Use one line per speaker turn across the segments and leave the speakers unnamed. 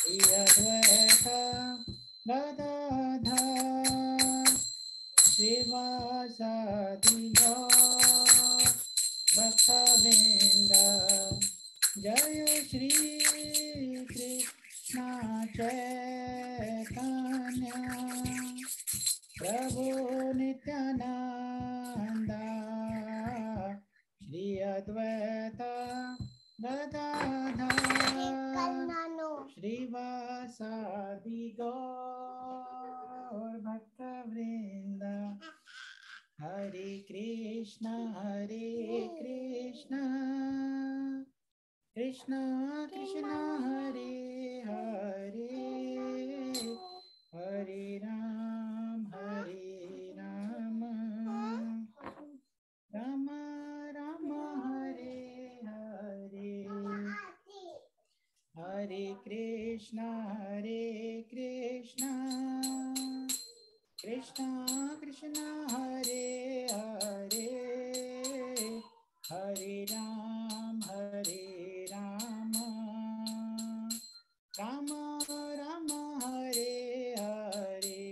अद्वैता गदाधर श्रीवासादि भक्तवृंद जय श्री कृष्ण चैतन्य प्रभु नित्यानंद श्री अद्वैता गदाधर श्रीवासादि गौर भक्तवृंद हरे Krishna Krishna Krishna Hare Hare Hare Ram Ram Ram Hare Hare Hare Krishna Krishna Krishna Hare Hare Hare Ram Ram Ram Hare Hare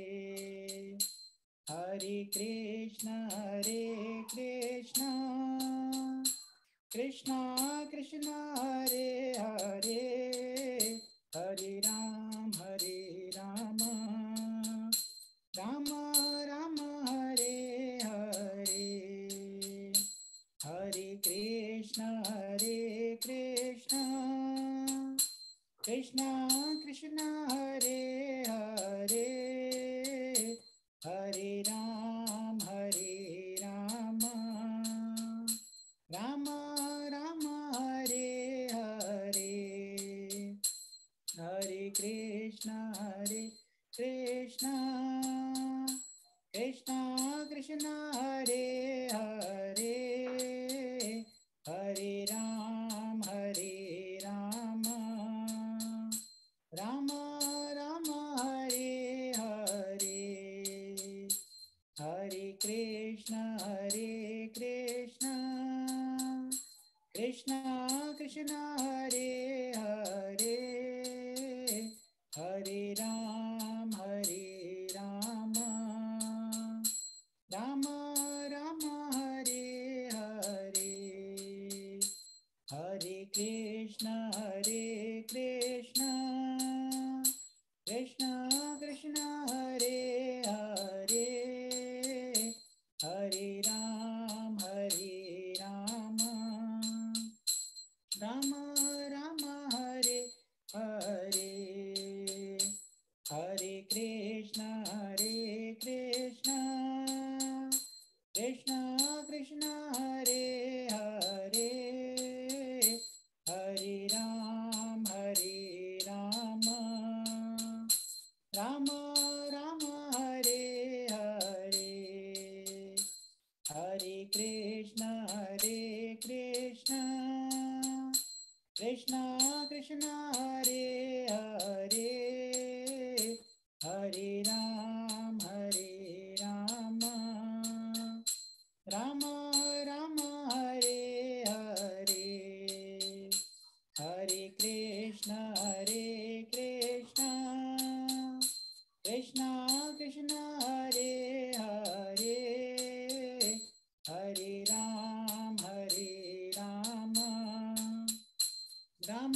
Hare Krishna Krishna Krishna Hare Hare Hare Ram Ram Ram Hare Hare Hare Krishna Krishna Krishna Hare Hare Hare Ram Ram Ram Hare Hare Hare Krishna Krishna Krishna Hare Hare Hare Ram Ram Ram Hare Hare Hare Krishna Krishna Krishna Hare Hare Hare Ram Ram Ram Hare Hare Hare Krishna Krishna Krishna Hare Hare Hare Ram Ram Ram Hare Hare Hare Krishna Krishna Krishna Hare Hare Hare Ram Ram Ram Hare Hare Hare Krishna Krishna Hare Hare Hare Ram Ram Ram Hare Hare Hare Krishna Krishna Hare Hare Hare Ram Ram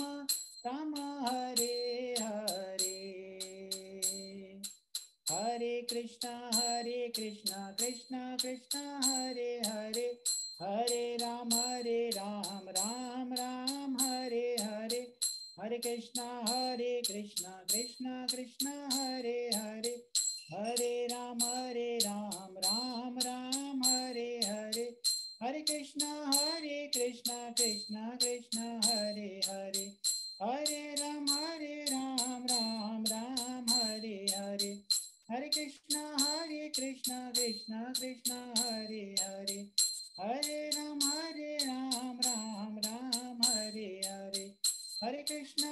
Ram Hare Hare Hare Krishna Krishna Krishna Hare Hare Hare Ram Ram Ram Hare Hare Hare Krishna Krishna Krishna Hare Hare Hare Ram Ram Ram Hare Hare Hare Krishna Krishna Krishna Hare Hare Hare Ram Ram Ram Hare Hare Hare Krishna Krishna Krishna Hare Hare Hare Ram Ram Ram Hare Hare Hare Krishna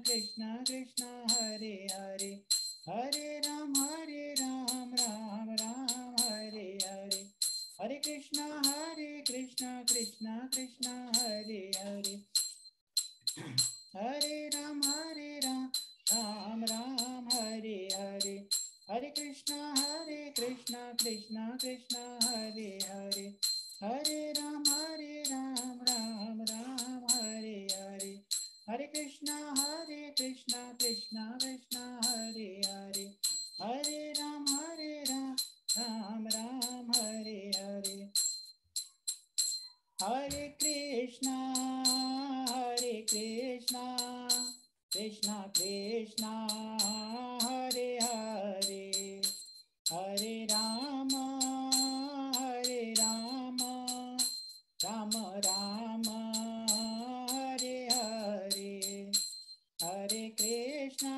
Krishna Krishna Hare Hare Hare Ram Ram Ram Hare Hare Hare Krishna Krishna Hare Hare Hare Ram Krishna Krishna Hare Hare Hare Rama Rama Rama Hare Hare Hare Krishna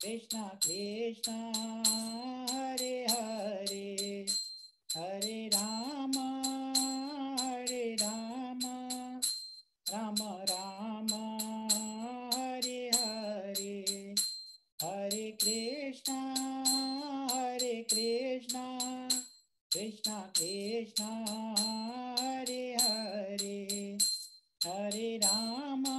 Krishna Krishna Hare Hare Hare Rama Rama Rama Hare Hare Hare Krishna Krishna Krishna Hare Hare Hare Rama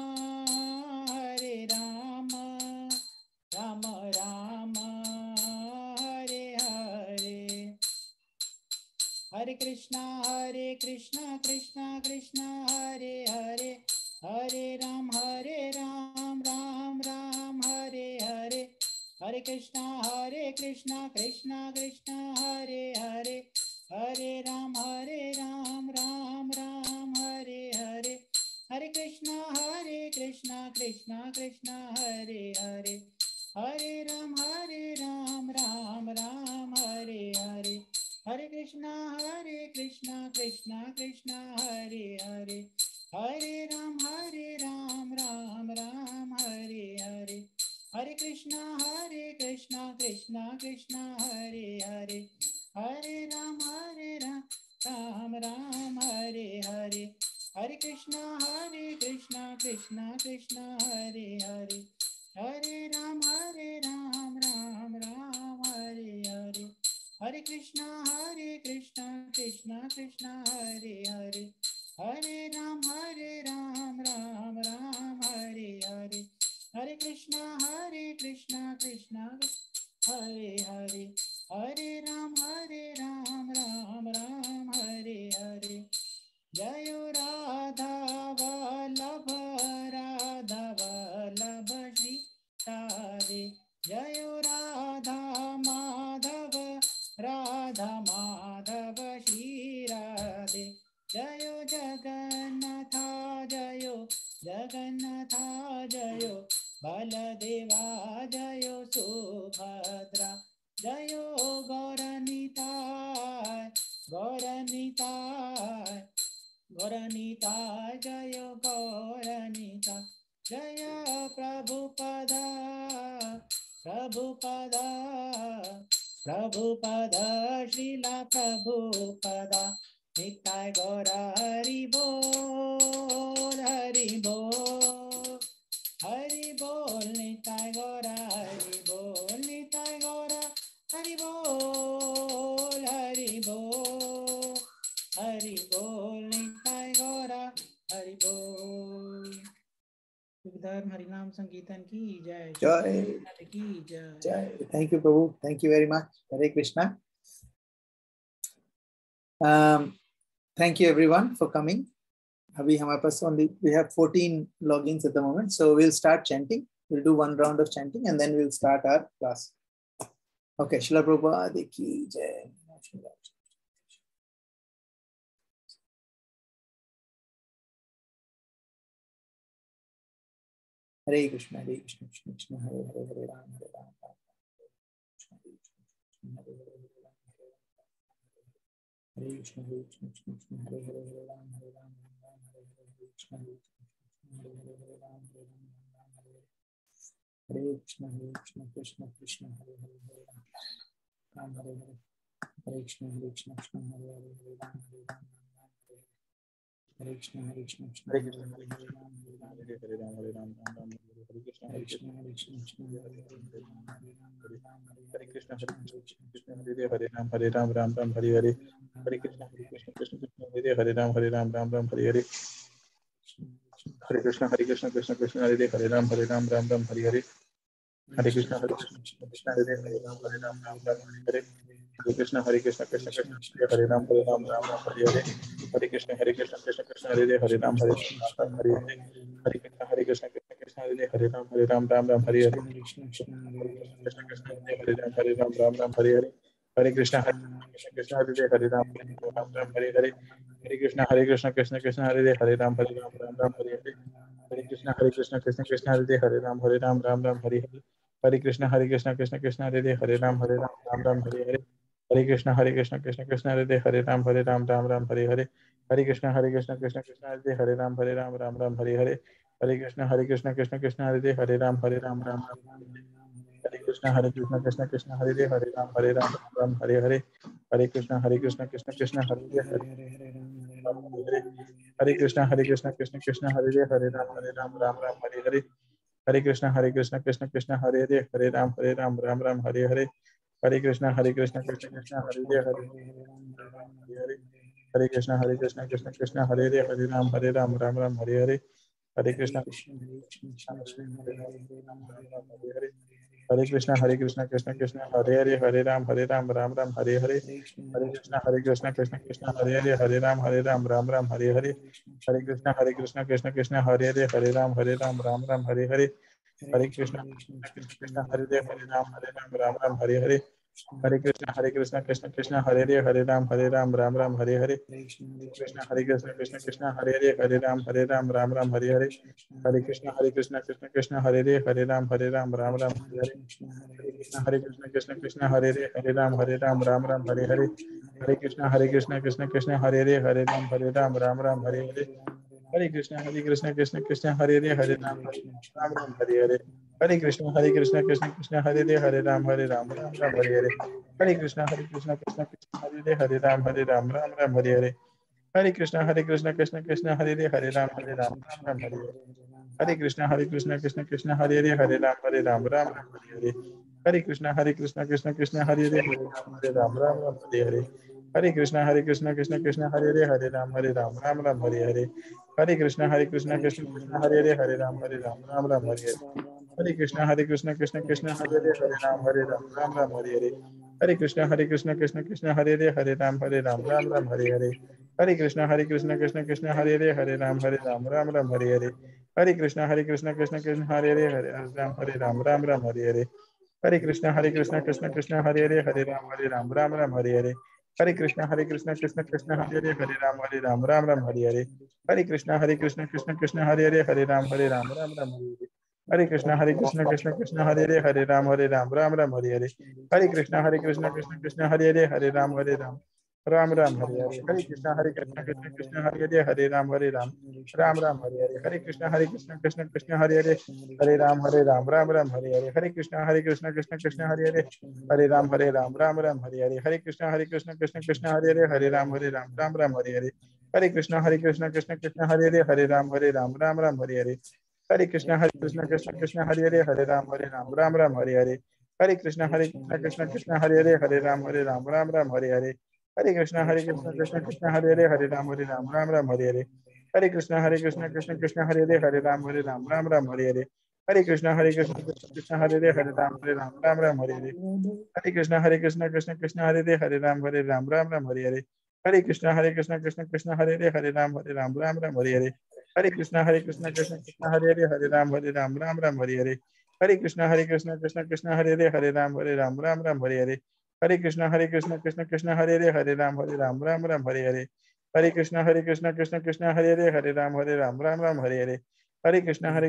Rama Rama Hare Hare Hare Krishna Krishna Krishna Hare Hare Hare Ram Ram Ram Hare Hare Hare Krishna Krishna Krishna Hare Hare Hare Ram Ram Ram Hare Hare Hare Krishna Krishna Krishna Hare Hare Hare Ram Ram Hare Hare Hare Krishna Krishna Hare Hare Hare Ram Ram Hare Hare Hare Krishna Krishna Hare Hare Hare Ram Ram Hare Hare Hare Krishna Krishna Hare Hare Hare Ram Ram Hare Hare Hare Krishna Krishna Hare Hare Hare Ram Ram Hare Hare Hare Krishna Krishna Hare Hare Hare Ram Ram Hare Hare Jayo Radha Vallabha Shri Radhe Jayo Radha Madhava Shri Radhe Jayo Jagannatha Jayo Baladeva Jayo Subhadra Jayo Gauranitai Jayo Gauranita Jaya Prabhupada Srila Prabhupada Nitai Gaura Hari Bol Nitai Gaura Hari Bol Nitai Gaura Hari Bol Nitai Gaura Hari Bol Dham Harinam Sankirtan ki jai. Jai.
Thank you, Prabhu. Thank you very much. Hare Krishna. Thank you everyone for coming. We have 14 logins at the moment, so we'll start chanting. We'll do one round of chanting and then we'll start our class. Okay, Srila Prabhupada ki jai. Hare Krishna, Krishna Krishna, Hare Hare, Hare Ram, Ram Krishna, Hare Krishna, Krishna Krishna, Hare Hare, Hare Ram, Ram Hare Hare, Krishna Hare Ram, Hare Krishna, Krishna Krishna, Hare Hare, Hare Ram, Hare Hare, Hare Krishna, Hare Krishna, Hare Hare, Hare Ram, Hare Krishna, Hare Krishna, Hare Hare, Hare Ram, Hare Ram, Hare Ram, Hare Krishna, Hare Krishna, Hare Krishna, Hare Hare, Ram, Hare Ram, Ram Hare Hare, Hare Krishna, Krishna Hare Hare, Ram, Hare Ram, Ram Hare Hare, Hare Krishna, Krishna Hare Hare, Ram, Hare Ram, Ram Hare Hare, Hare Krishna, Krishna Hare Hare, Ram, Hare Ram, Ram Hare Hare, Hare Krishna, Krishna Hare Ram, Hare Ram, Ram Hare Hare, Hare Krishna, Krishna Hare Hare, Ram, Hare Ram, Ram Hare Hare, Hare Krishna, Krishna Hare Ram, Ram Hare Hare, Krishna Hare Ram, Ram Hare Hare, Hare Krishna, Krishna Hare Ram, Ram Hare Hare, Hare Krishna Krishna Krishna Hare Ram Ram Ram Hare Hare Hare Krishna Krishna Krishna Hare Ram Ram Hare Hare Hare Krishna Krishna Krishna Hare Ram Ram Ram Hare Hare Hare Krishna Krishna Krishna Hare Ram Ram Hare Hare Hare Krishna Krishna Krishna Hare Ram Ram Ram Hare Hare Hare Krishna Krishna Krishna Hare Ram Ram Ram Hare Krishna Krishna Krishna Hare Ram Ram Hare Hare Hare Krishna Krishna Krishna Hare Hare Hare Krishna Krishna Krishna Hare Ram Ram Ram Hare Hare Hare Krishna Krishna Krishna Hare Ram Ram Hare Hare Hare Krishna Krishna Krishna Hare Hare Hare Krishna Krishna Krishna Hare Ram Ram Hare Hare Hare Krishna Hare Krishna Krishna Krishna Hare Ram Ram Ram Hare Hare Hare Krishna Krishna Hare Ram Ram Hare Hare Hare Krishna Krishna Hare Ram Ram Hare Hare Hare Krishna Krishna Hare Ram Hare Hare Hare Krishna Krishna Hare Ram Ram Hare Hare Krishna Krishna Hare Ram Ram Hare Hare Hare Krishna Krishna Hare Ram Ram Hare Hare Hare Krishna Ram Ram Hare Hare Hare Krishna Ram Ram Hare Hare Hare Krishna Krishna Ram Ram Hare Hare Hare Krishna Krishna Hare Ram Ram Hare Hare Hare Krishna Krishna Ram Ram Hare Hare Hare Krishna Krishna Hare Ram Ram Hare Hare Hare Krishna Krishna Hare Ram Ram Hare Hare Hare Krishna Krishna Hare Ram Ram Hare Hare Hare Krishna Krishna Hare Ram Hare Hare Hare Krishna Krishna Hare Ram Hare Hare Hare Krishna Krishna Hare Ram Hare Hare Hare Krishna Krishna Hare Ram Hare Hare Hare Krishna Krishna Hare Ram Hare Hare Hare Krishna Krishna Hare Ram Hare Hare Hare Krishna Krishna Hare Ram Hare Hare Hare Krishna Krishna Hare Ram Hare Hare Hare Krishna Krishna Hare Ram Hare Hare Hare Krishna Krishna Hare Ram Hare Hare Hare Krishna Krishna Hare Ram Hare Hare Hare Krishna Krishna Hare Ram Hare Hare Hare Krishna Krishna Hare Ram Hare Hare Hare Krishna Krishna Hare Ram Hare Hare Hare Krishna Krishna Hare Ram Hare Hare Hare Krishna Krishna Hare Ram Hare Hare Hare Krishna Krishna Ram Hare Hare Hare Krishna Krishna Ram Hare Hare Hare Krishna Krishna Ram Hare Hare Hare Krishna Krishna Ram Hare Hare Hare Krishna Krishna Ram Hare Hare Hare Krishna Ram Hare Hare Hare Krishna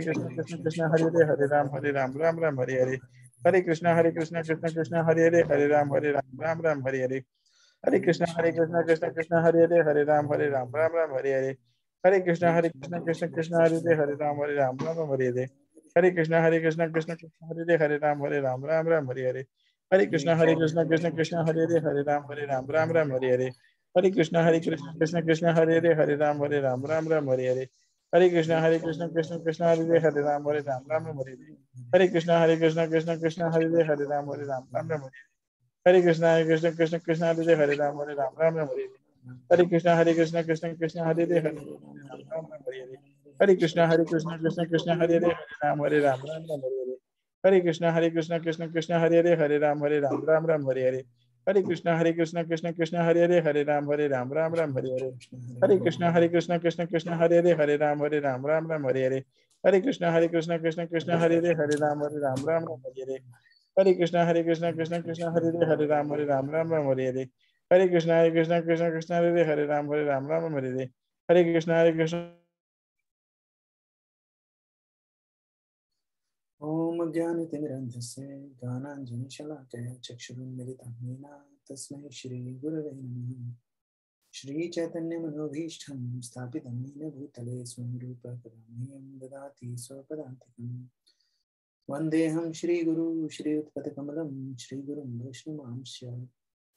Krishna Ram Hare Hare Hare Krishna Ram Hare Hare Hare Krishna Krishna Ram Hare Hare Hare Krishna Krishna Ram Hare Hare Hare Krishna Krishna Ram Hare Hare Hare Krishna Krishna Ram Hare Hare Hare Krishna Krishna Ram Hare Hare Hare Krishna Krishna Ram Hare Hare Hare Krishna Krishna Ram Hare Hare Hare Krishna Krishna Ram Hare Hare Hare Krishna Krishna Ram Hare Hare Hare Krishna Krishna Ram Hare Hare Hare Krishna Krishna Ram Hare Hare Hare Krishna Krishna Ram Hare Hare Hare Krishna Ram Hare Hare Hare Krishna Krishna Ram Hare Hare Hare Krishna Ram Hare Hare Ram Hare Hare Hare Krishna Ram Ram Hare Hare Hare Krishna Ram Hare Hare Hare Krishna Ram Ram Hare Hare Hare Krishna Krishna Hare Ram Ram Hare Hare हरे कृष्ण कृष्ण कृष्ण हरे राम राम हरे हरे, हरे कृष्ण।
ओम ज्ञानतिमिरन्धस्य ज्ञानाञ्जनशलाकया चक्षुरुन्मिलितं येन तस्मै श्रीगुरवे नमः। श्रीचैतन्यमनोभीष्टं स्थापितं येन भूतले स्वयं रूपः करुणामयं ददाति स्वपदान्तिकम्। वन्देऽहं श्रीगुरु श्रीयुतपदकमलं श्रीगुरुं वैष्णवांश्च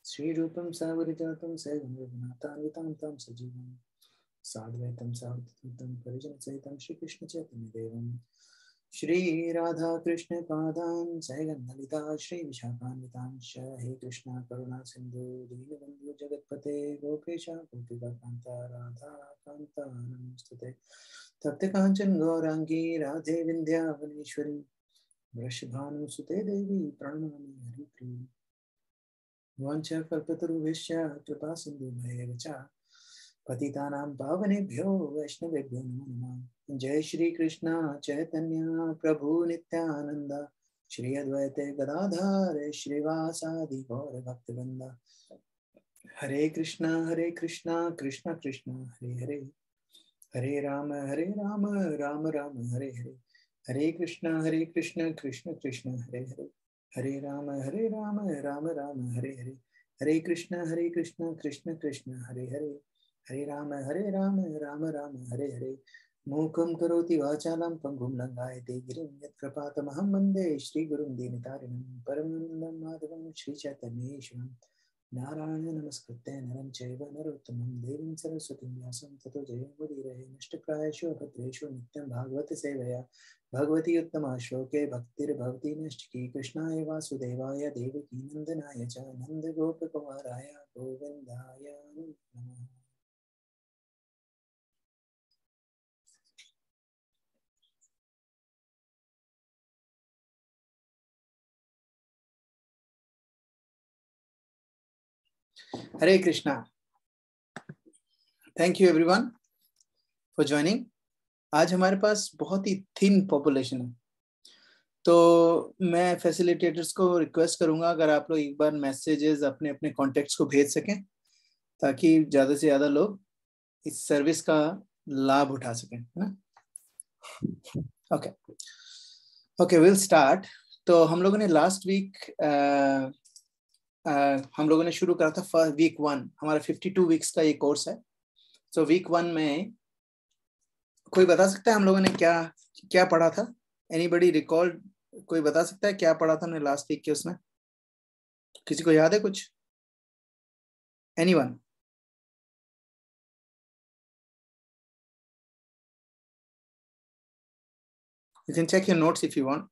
श्रीरूपं सावरिजातं सैवं रघुनाथान्वितां तं सजीवं साद्वैतं सावधूतं परिजनसहितं श्रीकृष्णचैतन्यदेवं श्री राधा कृष्ण पादान सैगन ललिता श्री विशाखान्वितांश। हे कृष्णा करुणा सिंधु दीनबंधु जगतपते गोपेशा गोपिका कांता राधा कांता नमस्तुते। तप्त कांचन गौरांगी राधे विंध्यावनेश्वरी वृषभानुसुते देवी प्रणमामि हरिप्रिये। वाञ्छाकल्पतरुभ्यश्च कृपा सिन्धुभ्येव च पतितानां पावनेभ्यो वैष्णवेभ्यो नमो नमः। जय श्री कृष्ण चैतन्य प्रभु नित्यानंद श्री अद्वैते गदाधर श्रीवासादि गौर भक्तवृंद। हरे कृष्ण कृष्ण कृष्ण हरे हरे, हरे राम राम राम हरे हरे, हरे कृष्ण कृष्ण कृष्ण हरे हरे, हरे राम राम राम हरे हरे, हरे कृष्ण कृष्ण कृष्ण हरे हरे, हरे राम राम राम हरे हरे। मूकं करोति वाचालं पंगुं लंघायते गिरिं यत्कृपातमहं वन्दे श्रीगुरुं दीनतारिणं परमानन्दं माधवं श्रीचैतन्येश्वरं। नारायण नमस्कृत्य नरं चैव नरोत्तमं देवीं सरस्वतीं व्यासं ततो जयमुदीरये। नष्टप्रायेषु भद्रेषु नित्यं भागवत सेवया भगवती उत्तमा श्लोके भक्तिर्भवति नष्टकी। कृष्णाय वासुदेवाय देवकी नन्दनाय च नन्दगोपकुमाराय गोविन्दाय नमः। Hare Krishna. Thank you everyone for joining. आज हमारे पास बहुत ही थिन पॉपुलेशन है, तो मैं फैसिलिटेटर्स को रिक्वेस्ट करूंगा अगर आप लोग एक बार मैसेजेस अपने अपने कॉन्टेक्ट्स को भेज सकें ताकि ज़्यादा से ज़्यादा लोग इस सर्विस का लाभ उठा सकें, है ना। Okay okay, will start. तो हम लोगों ने लास्ट वीक हम लोगों ने शुरू करा था फर्स्ट वीक 1, हमारा 52 वीक्स का ये कोर्स है। तो वीक 1 में कोई बता सकता है हम लोगों ने क्या क्या पढ़ा था? Anybody recall? कोई बता सकता है क्या पढ़ा था हमने लास्ट वीक के उसमें? किसी को याद है कुछ? Anyone? You can check your notes if you want.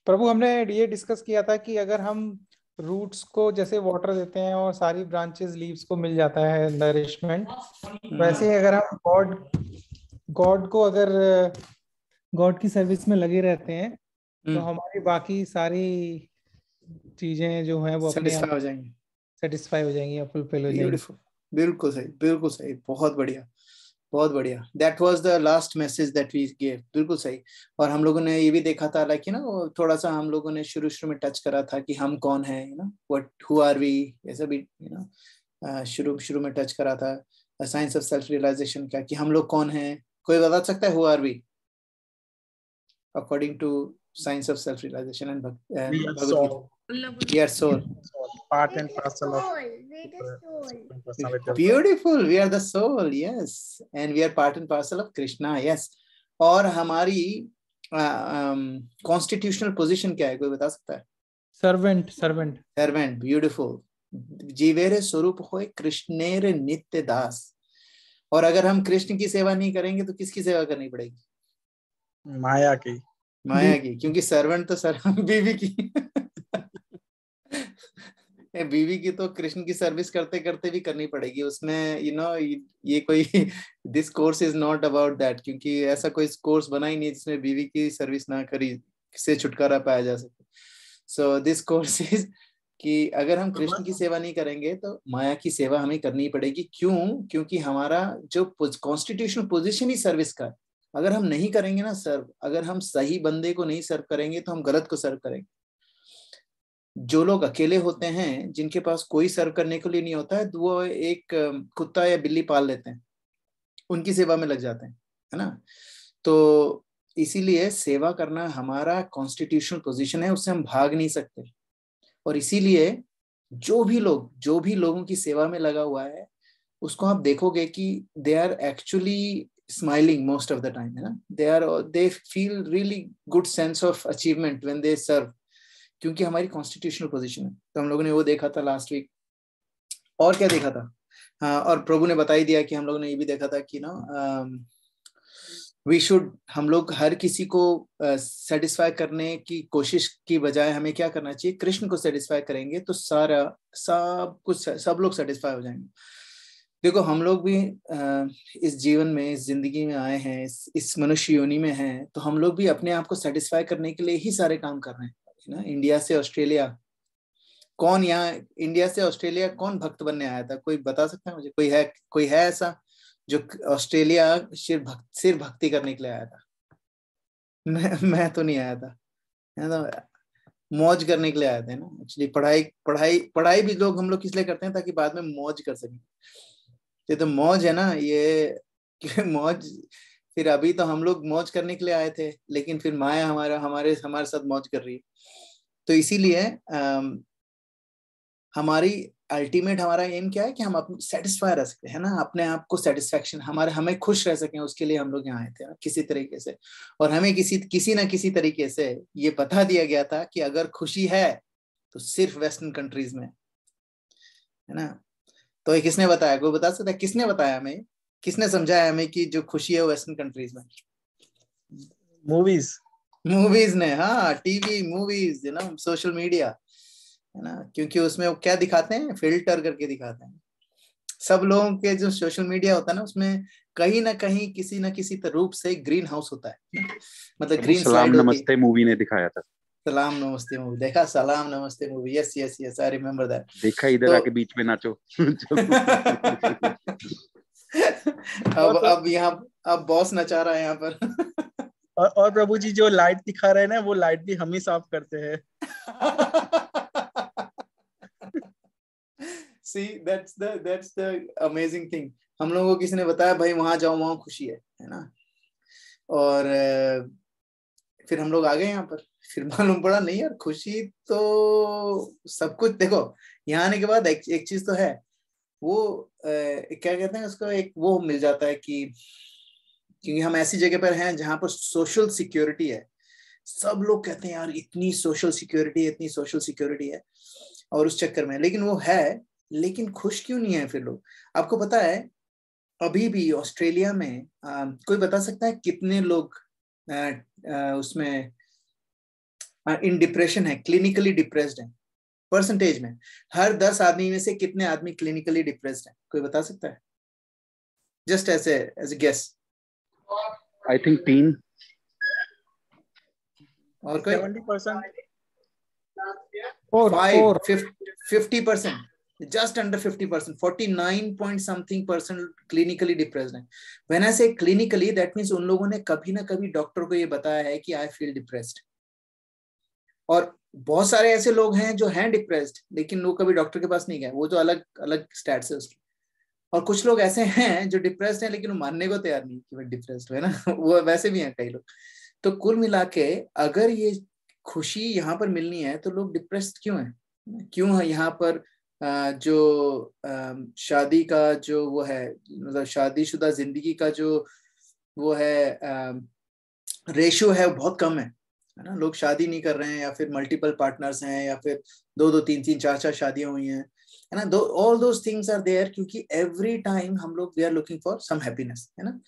प्रभु, हमने ये डिस्कस किया था कि अगर हम रूट्स को जैसे वाटर देते हैं और सारी ब्रांचेस लीव्स को मिल जाता है नरिशमेंट, वैसे ही अगर हम गॉड को अगर गॉड की सर्विस में लगे रहते हैं तो हमारी बाकी सारी चीजें जो हैं वो अपने
सेटिस्फाई हो जाएंगी,
सेटिस्फाई हो जाएंगी या फुलफिल हो जाएंगी।
बिल्कुल सही, बिल्कुल सही, बहुत बढ़िया, बहुत बढ़िया। That was the last message that we give. बिल्कुल सही। और हम लोगों ने ये भी देखा था लाइक ना, थोड़ा सा हम लोगों ने शुरू में टच करा था कि हम कौन हैं, व्हाट हु आर वी, ऐसा भी शुरू में टच करा था। साइंस ऑफ सेल्फ रियलाइजेशन का, कि हम लोग कौन हैं। कोई बता सकता है who are we according to science of self realisation and Bhagavad Gita? We are soul.
Part and parcel of
Beautiful. We are the soul. Yes, and we are part and parcel of Krishna. Yes. और हमारी constitutional position क्या है? कोई बता सकता है?
Servant.
Servant. Beautiful. जीवेरे स्वरूप होए कृष्णेर नित्य दास। और अगर हम कृष्ण की सेवा नहीं करेंगे तो किसकी सेवा करनी पड़ेगी?
माया की,
क्योंकि सर्वेंट तो बीवी की बीवी की तो कृष्ण की सर्विस करते करते भी करनी पड़ेगी उसमें। ये कोई this course is not about that, क्योंकि ऐसा कोई कोर्स बना ही नहीं जिसमें बीवी की सर्विस ना करी से छुटकारा पाया जा सके।
सो दिस कोर्स इज कि अगर हम कृष्ण की सेवा नहीं करेंगे तो माया की सेवा हमें करनी पड़ेगी। क्यों? क्योंकि हमारा जो कॉन्स्टिट्यूशनल पोजीशन ही सर्विस का है। अगर हम नहीं करेंगे ना सर्व, अगर हम सही बंदे को नहीं सर्व करेंगे तो हम गलत को सर्व करेंगे। जो लोग अकेले होते हैं, जिनके पास कोई सर्व करने के लिए नहीं होता है, तो वो एक कुत्ता या बिल्ली पाल लेते हैं, उनकी सेवा में लग जाते हैं, है ना। तो इसीलिए सेवा करना हमारा कॉन्स्टिट्यूशनल पोजीशन है, उससे हम भाग नहीं सकते। और इसीलिए जो भी लोगों की सेवा में लगा हुआ है, उसको आप देखोगे कि they are actually smiling most of the time, है ना। They feel really good sense of achievement when they serve, क्योंकि हमारी कॉन्स्टिट्यूशनल पोजीशन है। तो हम लोगों ने वो देखा था लास्ट वीक। और क्या देखा था? हाँ, और प्रभु ने बता ही दिया कि हम लोगों ने ये भी देखा था कि ना हम लोग हर किसी को सेटिस्फाई करने की कोशिश की बजाय हमें क्या करना चाहिए? कृष्ण को सेटिस्फाई करेंगे तो सब लोग सेटिस्फाई हो जाएंगे। देखो, हम लोग भी इस जीवन में, इस जिंदगी में आए हैं, इस मनुष्य योनि में हैं, तो हम लोग भी अपने आप को सेटिस्फाई करने के लिए ही सारे काम कर रहे हैं ना। इंडिया से ऑस्ट्रेलिया, इंडिया से ऑस्ट्रेलिया कौन भक्त बनने आया था? कोई बता सकता है मुझे? कोई है ऐसा जो ऑस्ट्रेलिया सिर्फ भक्ति करने के लिए आया था? मैं तो नहीं आया था, है ना। मौज करने के लिए आए थे ना। एक्चुअली पढ़ाई भी हम लोग किस लिए करते हैं? ताकि बाद में मौज कर सकें। ये तो मौज है ना, ये मौज। फिर अभी तो हम लोग मौज करने के लिए आए थे, लेकिन फिर माया हमारे साथ मौज कर रही है। तो इसीलिए हमारा एम क्या है कि हम अपने सेटिस्फाई रह सकते हैं ना, अपने आप को सेटिस्फेक्शन, हमें खुश रह सकें, उसके लिए हम लोग यहाँ आए थे ना, किसी तरीके से। और हमें किसी ना किसी तरीके से ये बता दिया गया था कि अगर खुशी है तो सिर्फ वेस्टर्न कंट्रीज में, है ना। तो ये किसने बताया? कोई बता सकता है किसने बताया हमें? किसने समझाया हमें कि जो खुशी है वो वेस्टर्न कंट्रीज में? मूवीज ने। हाँ, TV, movies, you know, social media, है ना। क्योंकि उसमें वो क्या दिखाते हैं? फिल्टर करके दिखाते हैं। सब लोगों के जो सोशल मीडिया होता है ना, उसमें कहीं ना कहीं किसी ना किसी रूप से ग्रीन हाउस होता है, मतलब ग्रीन स्लाइड होती है।
नमस्ते मूवी ने दिखाया था।
सलाम नमस्ते मूवी देखा? सलाम नमस्ते movie, yes yes yes, I remember that.
देखा, इधर आके बीच में नाचो।
अब बॉस नचा रहा है यहाँ पर।
और प्रभु जी जो लाइट दिखा रहे हैं ना, वो लाइट भी हम ही साफ करते हैं।
See, that's the amazing thing. हम लोगों को किसी ने बताया भाई वहां जाओ, वहां खुशी है ना। और फिर हम लोग आ गए यहाँ पर, फिर मालूम पड़ा नहीं यार, खुशी तो सब कुछ। देखो, यहाँ आने के बाद एक चीज तो है, वो क्या कहते हैं उसको, एक वो मिल जाता है कि क्योंकि हम ऐसी जगह पर हैं जहां पर सोशल सिक्योरिटी है। सब लोग कहते हैं यार इतनी सोशल सिक्योरिटी है, और उस चक्कर में, लेकिन वो है, लेकिन खुश क्यों नहीं है फिर लोग? आपको पता है अभी भी ऑस्ट्रेलिया में कोई बता सकता है कितने लोग उसमें इन डिप्रेशन है, क्लिनिकली डिप्रेस्ड है? परसेंटेज में हर 10 आदमी में से कितने आदमी क्लिनिकली डिप्रेस्ड है? कोई बता सकता है? Just as a guess.
I think 3।
और कोई?
70%।
50%, just under 50%, 49 point something % clinically depressed है। When I say clinically, that means उन लोगों ने कभी ना कभी डॉक्टर को ये बताया है कि I feel depressed। और बहुत सारे ऐसे लोग हैं जो हैं डिप्रेस्ड, लेकिन वो कभी डॉक्टर के पास नहीं गए, वो तो अलग स्टैट्स है उसकी। और कुछ लोग ऐसे हैं जो डिप्रेस्ड हैं लेकिन वो मानने को तैयार नहीं कि वो डिप्रेस्ड है ना। वो वैसे भी हैं कई लोग। तो कुल मिला के अगर ये खुशी यहाँ पर मिलनी है तो लोग डिप्रेस्ड क्यों हैं? क्यों है यहाँ पर जो शादी का जो वो है, मतलब शादीशुदा जिंदगी का जो वो है रेशियो है, वो बहुत कम है ना। लोग शादी नहीं कर रहे हैं, या फिर मल्टीपल पार्टनर्स हैं, या फिर 2-2, 3-3, 4-4 शादियां हुई हैं, है ना। All those things are there, क्योंकि एवरी टाइम हम लोग we are looking for some happiness, है ना।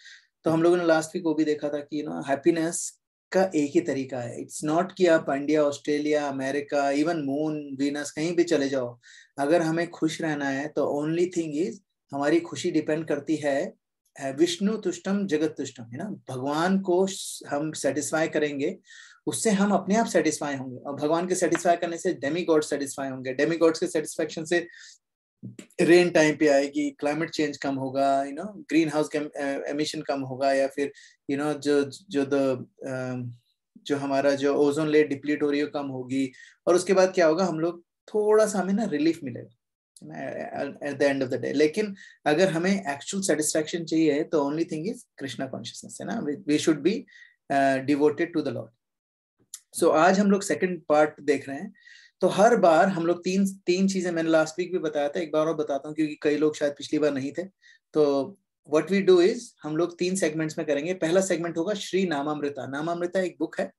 तो हम लोगों ने लास्ट वीक वो भी देखा था कि हैप्पीनेस का एक ही तरीका है। इट्स नॉट कि आप India, Australia, America, even moon, Venus, कहीं भी चले जाओ, अगर हमें खुश रहना है तो ओनली थिंग इज, हमारी खुशी डिपेंड करती है विष्णु तुष्टम जगत तुष्टम, है ना। भगवान को हम सेटिस्फाई करेंगे, उससे हम अपने आप सेटिस्फाई होंगे, और भगवान के सेटिस्फाई करने से डेमी गॉड सेटिस्फाई होंगे, डेमी गॉड्स के सेटिस्फेक्शन से रेन टाइम पे आएगी, क्लाइमेट चेंज कम होगा, ग्रीन हाउस एमिशन कम होगा, या फिर जो हमारा जो ओजोन लेयर डिप्लीट हो रही है कम होगी, और उसके बाद क्या होगा, हम लोग थोड़ा सा हमें ना रिलीफ मिलेगा at the end of the day. लेकिन अगर हमें एक्चुअल सेटिस्फैक्शन चाहिए तो only thing is Krishna consciousness, है ना, we should be devoted to the Lord. So आज हम लोग सेकंड पार्ट देख रहे हैं। तो हर बार हम लोग तीन चीजें, मैंने लास्ट वीक भी बताया था, एक बार और बताता हूँ क्योंकि कई लोग शायद पिछली बार नहीं थे। तो व्हाट वी डू इज, हम लोग 3 सेगमेंट्स में करेंगे। पहला सेगमेंट होगा श्री नामामृता। नामामृता एक बुक है,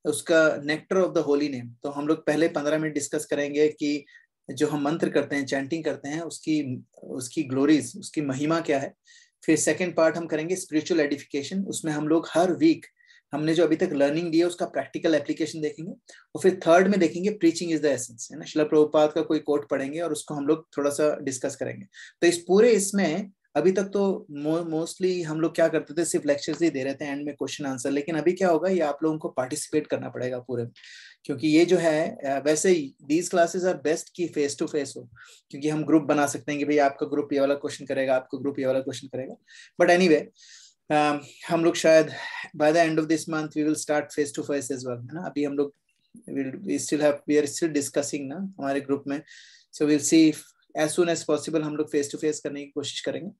उसका nectar of the holy name. तो हम लोग पहले 15 मिनट डिस्कस करेंगे कि जो हम मंत्र करते हैं, चैंटिंग करते हैं, उसकी ग्लोरीज, उसकी महिमा क्या है। फिर सेकेंड पार्ट हम करेंगे स्पिरिचुअल एडिफिकेशन। उसमें हम लोग हर वीक हमने जो अभी तक लर्निंग दी है उसका प्रैक्टिकल एप्लीकेशन देखेंगे। और फिर थर्ड में देखेंगे प्रीचिंग इज द एसेंस, है ना, श्रील प्रभुपाद का कोई कोट पढ़ेंगे और उसको हम लोग थोड़ा सा डिस्कस करेंगे। तो इस पूरे इसमें अभी तक तो मोस्टली हम लोग क्या करते थे, सिर्फ लेक्चर्स ही दे रहे थे, एंड में क्वेश्चन आंसर। लेकिन अभी क्या होगा, ये आप लोगों को पार्टिसिपेट करना पड़ेगा पूरे, क्योंकि ये जो है वैसे ही दीज क्लासेस आर बेस्ट की फेस टू फेस हो, क्योंकि हम ग्रुप बना सकते हैं कि भाई आपका ग्रुप ये वाला क्वेश्चन करेगा, आपका ग्रुप ये वाला क्वेश्चन करेगा। बट एनीवे हम लोग शायद by the end of this month we will start face to face as well, है ना। अभी हम लोग वी आर स्टिल डिस्कसिंग ना हमारे ग्रुप में। So will see as soon as possible हम लोग फेस टू फेस करने की कोशिश करेंगे,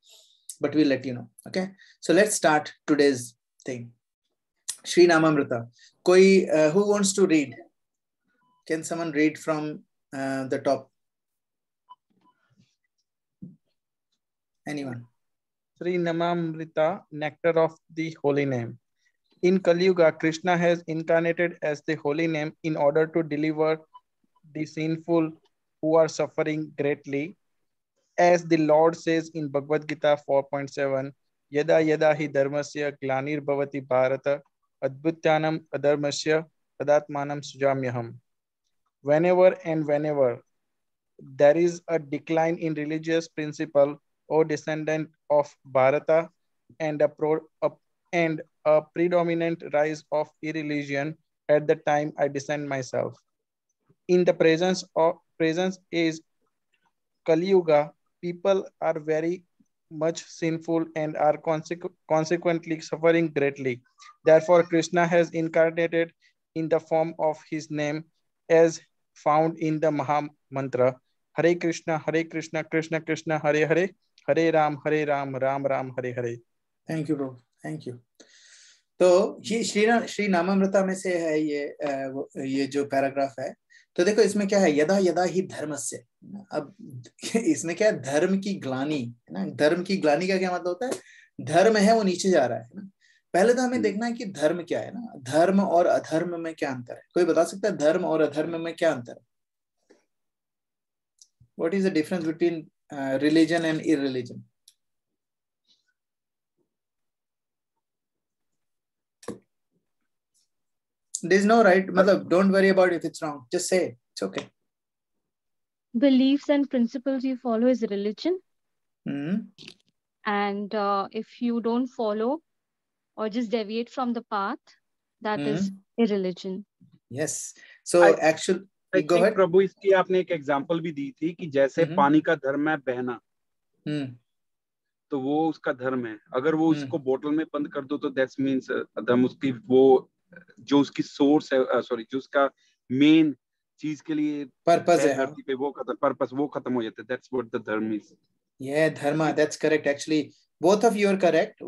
but will let you know. Okay, so let's start today's thing, Shri Namamrita. कोई who wants to read? Can someone read from the top? Anyone?
Sri Namamrita, nectar of the holy name. In Kali Yuga, Krishna has incarnated as the holy name in order to deliver the sinful who are suffering greatly. As the Lord says in Bhagavad Gita 4.7, Yada yada hi dharmasya glanir bhavati bharata adbhutyanam adharmasya tadatmanam sujamyaham. Whenever and whenever there is a decline in religious principle, O descendant of Bharata, and a predominant rise of irreligion, at the time I descend myself. In the presence is Kali Yuga, people are very much sinful and are consequently suffering greatly. Therefore, Krishna has incarnated in the form of his name as found in the Maha Mantra. Hare Krishna, Krishna Krishna, Hare Hare, Hare Ram, Ram Ram, Hare Hare.
Thank you bro, thank you. तो ये श्री नामामृता में से है ये जो paragraph है। तो देखो इसमें क्या है, यदा यदा ही धर्मस्य। अब इसमें क्या है, धर्म की ग्लानि, है ना। धर्म की ग्लानि का क्या मतलब होता है, धर्म है वो नीचे जा रहा है ना। पहले तो हमें देखना है कि धर्म क्या है ना, धर्म और अधर्म में क्या अंतर है। कोई बता सकता है धर्म और अधर्म में क्या अंतर है? What is the difference between religion and irreligion? There is no right, matlab, don't worry about if it's wrong, just say it. It's okay.
Beliefs and principles you follow is religion.
Mm-hmm.
And if you don't follow or just deviate from the path, that is irreligion.
Yes. So actually, go ahead.
प्रभु इसकी आपने एक example भी दी थी कि जैसे पानी का धर्म है बहना, तो वो उसका धर्म है। अगर वो उसको बोतल में बंद कर दो तो दैट्स मींस अधर्म। उसकी वो जो उसकी सोर्स है, सॉरी, जो उसका मेन चीज के लिए
पर्पस है,
धरती पे वो खत्म हो जाता है। दैट्स व्हाट द धर्म is.
Yeah, dharma, that's correct. Actually, both of you are correct.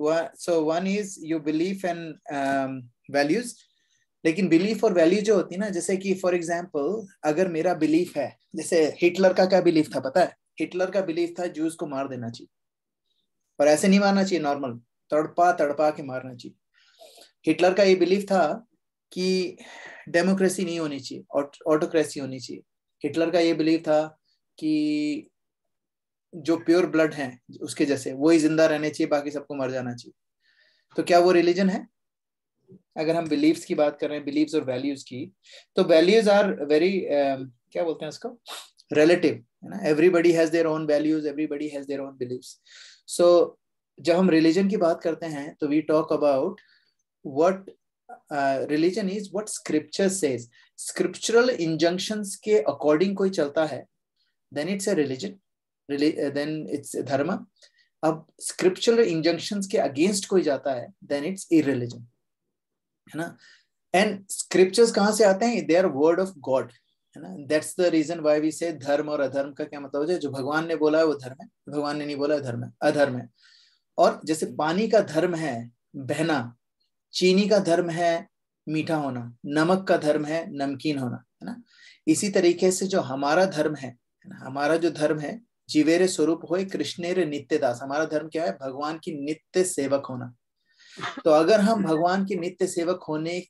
So one is you belief and values. लेकिन बिलीफ और वैल्यू जो होती है ना, जैसे कि फॉर एग्जांपल अगर मेरा बिलीफ है, जैसे हिटलर का क्या बिलीफ था पता है? हिटलर का बिलीफ था ज्यूज को मार देना चाहिए, पर ऐसे नहीं मारना चाहिए, नॉर्मल तड़पा के मारना चाहिए। हिटलर का ये बिलीफ था कि डेमोक्रेसी नहीं होनी चाहिए, ऑटोक्रेसी होनी चाहिए। हिटलर का ये बिलीफ था कि जो प्योर ब्लड है उसके जैसे वो ही जिंदा रहने चाहिए, बाकी सबको मर जाना चाहिए। तो क्या वो रिलीजन है? अगर हम बिलीव्स की बात कर रहे हैं, बिलीव्स और वैल्यूज की, तो वैल्यूज आर वेरी क्या बोलते हैं उसको, रिलेटिव, है ना। Everybody has their own values, everybody has their own beliefs. So जब हम रिलीजन की बात करते हैं तो we talk about what religion is what scripture says. Scriptural injunctions के अकॉर्डिंग कोई चलता है, then it's a religion, then it's dharma. अब स्क्रिप्चरल इंजंक्शंस के अगेंस्ट कोई जाता है, देन इट्स इररिलीजन, है ना. एंड स्क्रिप्चर्स कहाँ से आते हैं? They are word of God, है ना. That's the reason why we say dharma और अधर्म का क्या मतलब है. जो भगवान ने बोला है वो धर्म है, भगवान ने नहीं बोला है धर्म है, अधर्म है. और जैसे पानी का धर्म है बहना, चीनी का धर्म है मीठा होना, नमक का धर्म है नमकीन होना, है ना. इसी तरीके से जो हमारा धर्म है ना, हमारा जो धर्म है, जीवेरे स्वरूप होए कृष्णेरे नित्य दास. हमारा धर्म क्या है? भगवान की नित्य सेवक होना. तो अगर हम भगवान की नित्य सेवक होने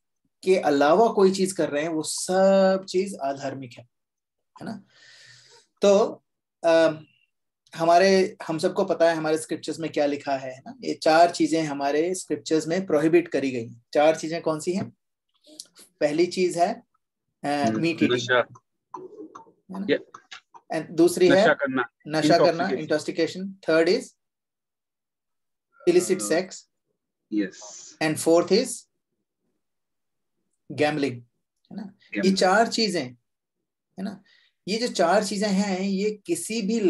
के अलावा कोई चीज कर रहे हैं, वो सब चीज अधार्मिक है ना. तो हम सबको पता है हमारे स्क्रिप्चर्स में क्या लिखा है ना. ये 4 चीजें हमारे स्क्रिप्चर्स में प्रोहिबिट करी गई. 4 चीजें कौन सी हैं? पहली चीज है मीट ईटिंग, एंड दूसरी है नशा करना, intoxication. Third is illicit sex, and fourth is gambling, है ना. ये 4 चीजें, है ना. ये जो 4 चीजें हैं, ये किसी भी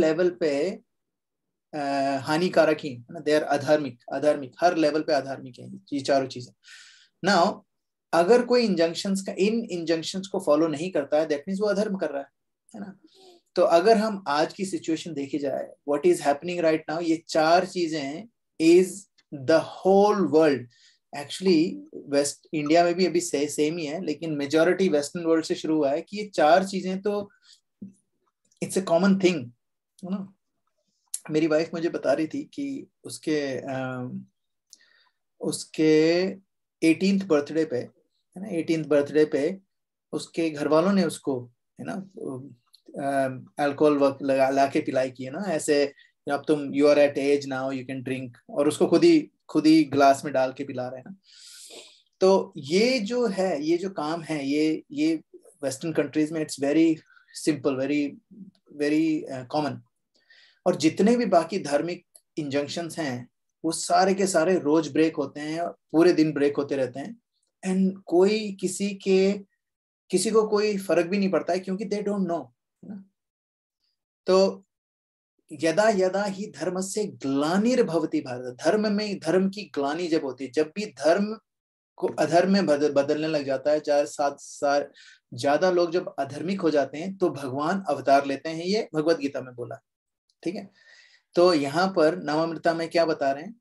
लेवल पे हानिकारक ही, है ना. दे आर अधार्मिक, हर लेवल पे अधार्मिक है ये 4 चीजें. नाउ अगर कोई इन इंजंक्शंस को फॉलो नहीं करता है, दैट मींस वो अधर्म कर रहा है ना. तो अगर हम आज की सिचुएशन देखी जाए, what is happening right now, ये 4 चीजें is the whole world. Actually west India में भी अभी सेम ही है, लेकिन मेजॉरिटी वेस्टर्न वर्ल्ड से शुरू हुआ है कि ये 4 चीजें तो इट्स अ कॉमन थिंग, है ना. मेरी वाइफ मुझे बता रही थी कि उसके 18th बर्थडे पे, है ना, 18th बर्थडे पे उसके घर वालों ने उसको, है ना, अल्कोहल ला के पिलाई की, है ना. ऐसे अब तुम you are at age now you can drink, और उसको खुद ही ग्लास में डाल के पिला रहे हैं ना. तो ये जो है, ये जो काम है, ये वेस्टर्न कंट्रीज में it's very simple, very common. और जितने भी बाकी धार्मिक इंजंक्शंस हैं, वो सारे के सारे रोज ब्रेक होते हैं, पूरे दिन ब्रेक होते रहते हैं. एंड कोई किसी को कोई फर्क भी नहीं पड़ता है, क्योंकि दे डोंट नो, है ना. तो यदा यदा ही धर्म से ग्लानिर्भवति भारत, धर्म की ग्लानि जब होती है, जब भी धर्म को अधर्म में बदलने लग जाता है, 4-7 ज्यादा लोग जब अधर्मिक हो जाते हैं, तो भगवान अवतार लेते हैं. ये भगवत गीता में बोला, ठीक है. तो यहाँ पर नवामृता में क्या बता रहे हैं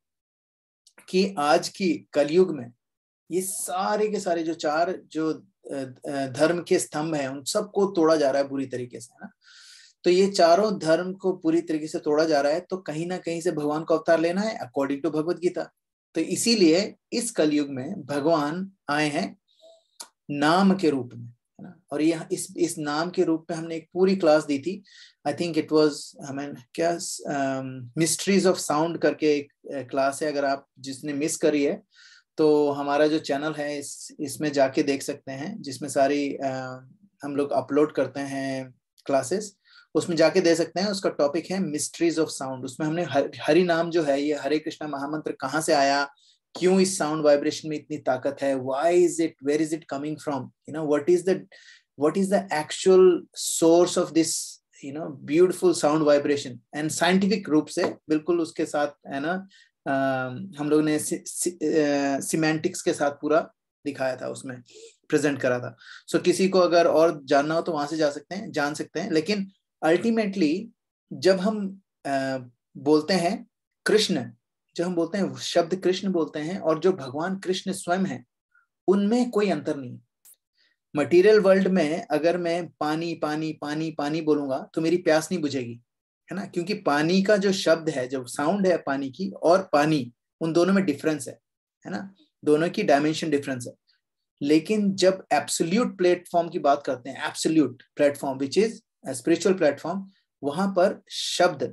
कि आज की कलयुग में ये सारे के सारे जो 4 जो धर्म के स्तंभ हैं, उन सबको तोड़ा जा रहा है बुरी तरीके से, है ना. तो ये चारों धर्म को पूरी तरीके से तोड़ा जा रहा है, तो कहीं ना कहीं से भगवान को अवतार लेना है अकॉर्डिंग टू भगवत गीता. तो इसीलिए इस कलयुग में भगवान आए हैं नाम के रूप में, है ना. और यह इस नाम के रूप में हमने एक पूरी क्लास दी थी. आई थिंक इट वाज हमें क्या मिस्ट्रीज ऑफ साउंड करके एक क्लास है. अगर आप जिसने मिस करी है, तो हमारा जो चैनल है इसमें जाके देख सकते हैं, जिसमें सारी हम लोग अपलोड करते हैं क्लासेस, उसमें जाके दे सकते हैं. उसका टॉपिक है मिस्ट्रीज ऑफ साउंड. उसमें हमने हरि नाम जो है, ये हरे कृष्णा महामंत्र कहाँ से आया, क्यों इस साउंड वाइब्रेशन में इतनी ताकत है, why is it, where is it coming from, you know, what is the actual source of this, you know, beautiful sound vibration. And scientific रूप से बिल्कुल उसके साथ, है ना, हम लोग ने सिमेंटिक्स के साथ पूरा दिखाया था, उसमें प्रेजेंट करा था. सो किसी को अगर और जानना हो तो वहां से जान सकते हैं. लेकिन अल्टीमेटली जब हम बोलते हैं कृष्ण, जब हम बोलते हैं शब्द कृष्ण बोलते हैं, और जो भगवान कृष्ण स्वयं है, उनमें कोई अंतर नहीं है. मटेरियल वर्ल्ड में अगर मैं पानी पानी पानी पानी बोलूंगा तो मेरी प्यास नहीं बुझेगी, है ना, क्योंकि पानी का जो शब्द है, जो साउंड है पानी की और पानी, उन दोनों में डिफरेंस है ना, दोनों की डायमेंशन डिफरेंस है. लेकिन जब एब्सोल्यूट प्लेटफॉर्म की बात करते हैं, absolute platform which is spiritual platform, वहां पर शब्द,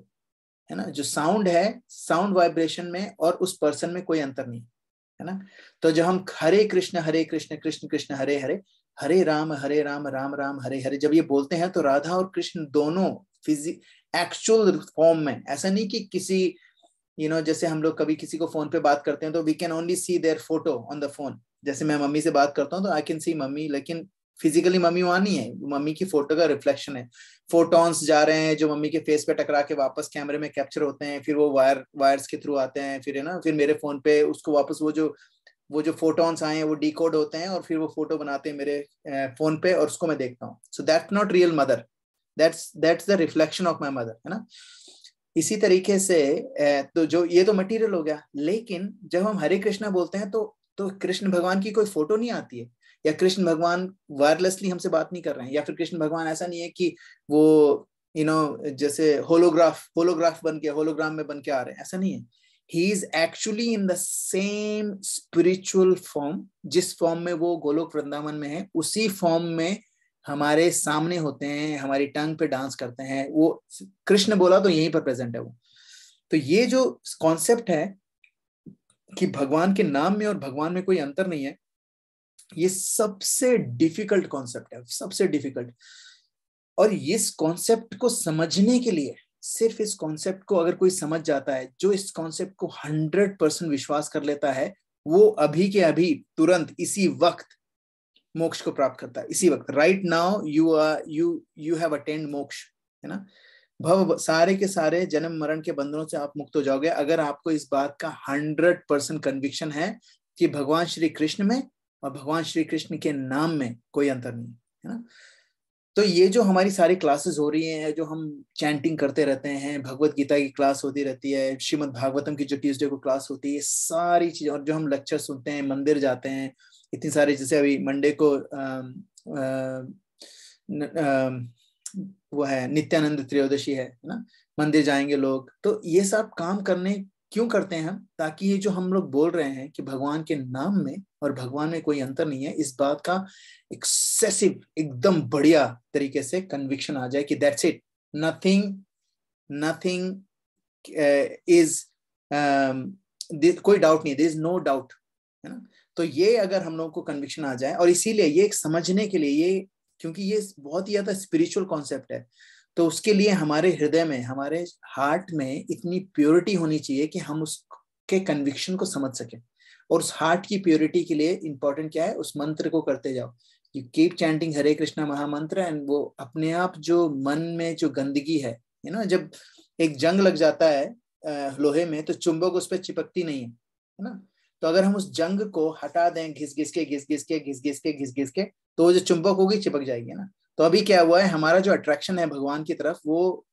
है ना, जो साउंड है, साउंड वाइब्रेशन में और उस पर्सन में कोई अंतर नहीं, है ना. तो जब हम हरे कृष्ण कृष्ण कृष्ण हरे हरे, हरे राम राम राम हरे हरे जब ये बोलते हैं, तो राधा और कृष्ण दोनों एक्चुअल फॉर्म में, ऐसा नहीं कि किसी जैसे हम लोग कभी किसी को फोन पे बात करते हैं तो we can only see their photo on the phone. जैसे मैं मम्मी से बात करता हूँ तो आई कैन सी मम्मी, लेकिन फिजिकली मम्मी वहां नहीं है, मम्मी की फोटो का रिफ्लेक्शन है। फोटॉन्स जा रहे हैं जो मम्मी के फेस पे टकरा के वापस कैमरे में कैप्चर होते हैं, फिर वो वायर्स के थ्रू आते हैं, फिर है ना, फिर मेरे फोन पे उसको वापस वो जो फोटॉन्स आए हैं वो डिकोड होते हैं और फिर वो फोटो बनाते हैं मेरे फोन पे और उसको मैं देखता हूँ। So that's not real mother, that's the reflection of my mother, है ना। इसी तरीके से तो जो ये तो मटेरियल हो गया, लेकिन जब हम हरे कृष्णा बोलते हैं तो कृष्ण भगवान की कोई फोटो नहीं आती है, या कृष्ण भगवान वायरलेसली हमसे बात नहीं कर रहे हैं, या फिर कृष्ण भगवान ऐसा नहीं है कि वो जैसे होलोग्राफ बन के, होलोग्राम में बन के आ रहे हैं, ऐसा नहीं है। He is actually in the same spiritual form, जिस फॉर्म में वो गोलोक वृंदावन में है उसी फॉर्म में हमारे सामने होते हैं, हमारी टंग पे डांस करते हैं। वो कृष्ण बोला तो यहीं पर प्रेजेंट है वो। तो ये जो कॉन्सेप्ट है कि भगवान के नाम में और भगवान में कोई अंतर नहीं है, ये सबसे डिफिकल्ट कॉन्सेप्ट है, सबसे डिफिकल्ट। और इस कॉन्सेप्ट को समझने के लिए, सिर्फ इस कॉन्सेप्ट को अगर कोई समझ जाता है, जो इस कॉन्सेप्ट को 100% विश्वास कर लेता है, वो अभी के अभी तुरंत इसी वक्त मोक्ष को प्राप्त करता है। इसी वक्त, right now you have attend मोक्ष, है ना। भव सारे के सारे जन्म मरण के बंधनों से आप मुक्त हो जाओगे अगर आपको इस बात का 100% कन्विक्शन है कि भगवान श्री कृष्ण में और भगवान श्री कृष्ण के नाम में कोई अंतर नहीं है ना। तो ये जो हमारी सारी क्लासेस हो रही हैं, जो हम चैंटिंग करते रहते हैं, भगवत गीता की क्लास होती रहती है, श्रीमद् भागवतम की जो ट्यूसडे को क्लास होती है, सारी चीजें, और जो हम लेक्चर सुनते हैं, मंदिर जाते हैं, इतनी सारी, जैसे अभी मंडे को वो है नित्यानंद त्रयोदशी है ना, मंदिर जाएंगे लोग। तो ये सब काम करने क्यों करते हैं हम? ताकि ये जो हम लोग बोल रहे हैं कि भगवान के नाम में और भगवान में कोई अंतर नहीं है, इस बात का एक्सेसिव, एकदम बढ़िया तरीके से कन्विक्शन आ जाए कि दैट्स इट, नथिंग इज, कोई डाउट नहीं, देयर इज नो डाउट, है ना। तो ये अगर हम लोगों को कन्विक्शन आ जाए, और इसीलिए ये एक समझने के लिए, ये क्योंकि ये बहुत ही ज्यादा स्पिरिचुअल कॉन्सेप्ट है, तो उसके लिए हमारे हृदय में, हमारे हार्ट में इतनी प्योरिटी होनी चाहिए कि हम उसके कन्विक्शन को समझ सकें। और उस हार्ट की प्योरिटी के लिए इंपॉर्टेंट क्या है? उस मंत्र को करते जाओ, यू कीप चैंटिंग हरे कृष्णा महामंत्र, एंड वो अपने आप जो मन में जो गंदगी है ना, जब एक जंग लग जाता है लोहे में, तो चुंबक उस पर चिपकती नहीं है ना। तो अगर हम उस जंग को हटा दें, घिस घिस के, तो वो जो चुंबक होगी चिपक जाएगी ना। तो अभी क्या हुआ है, हमारा जो अट्रैक्शन है भगवान की तरफ, वो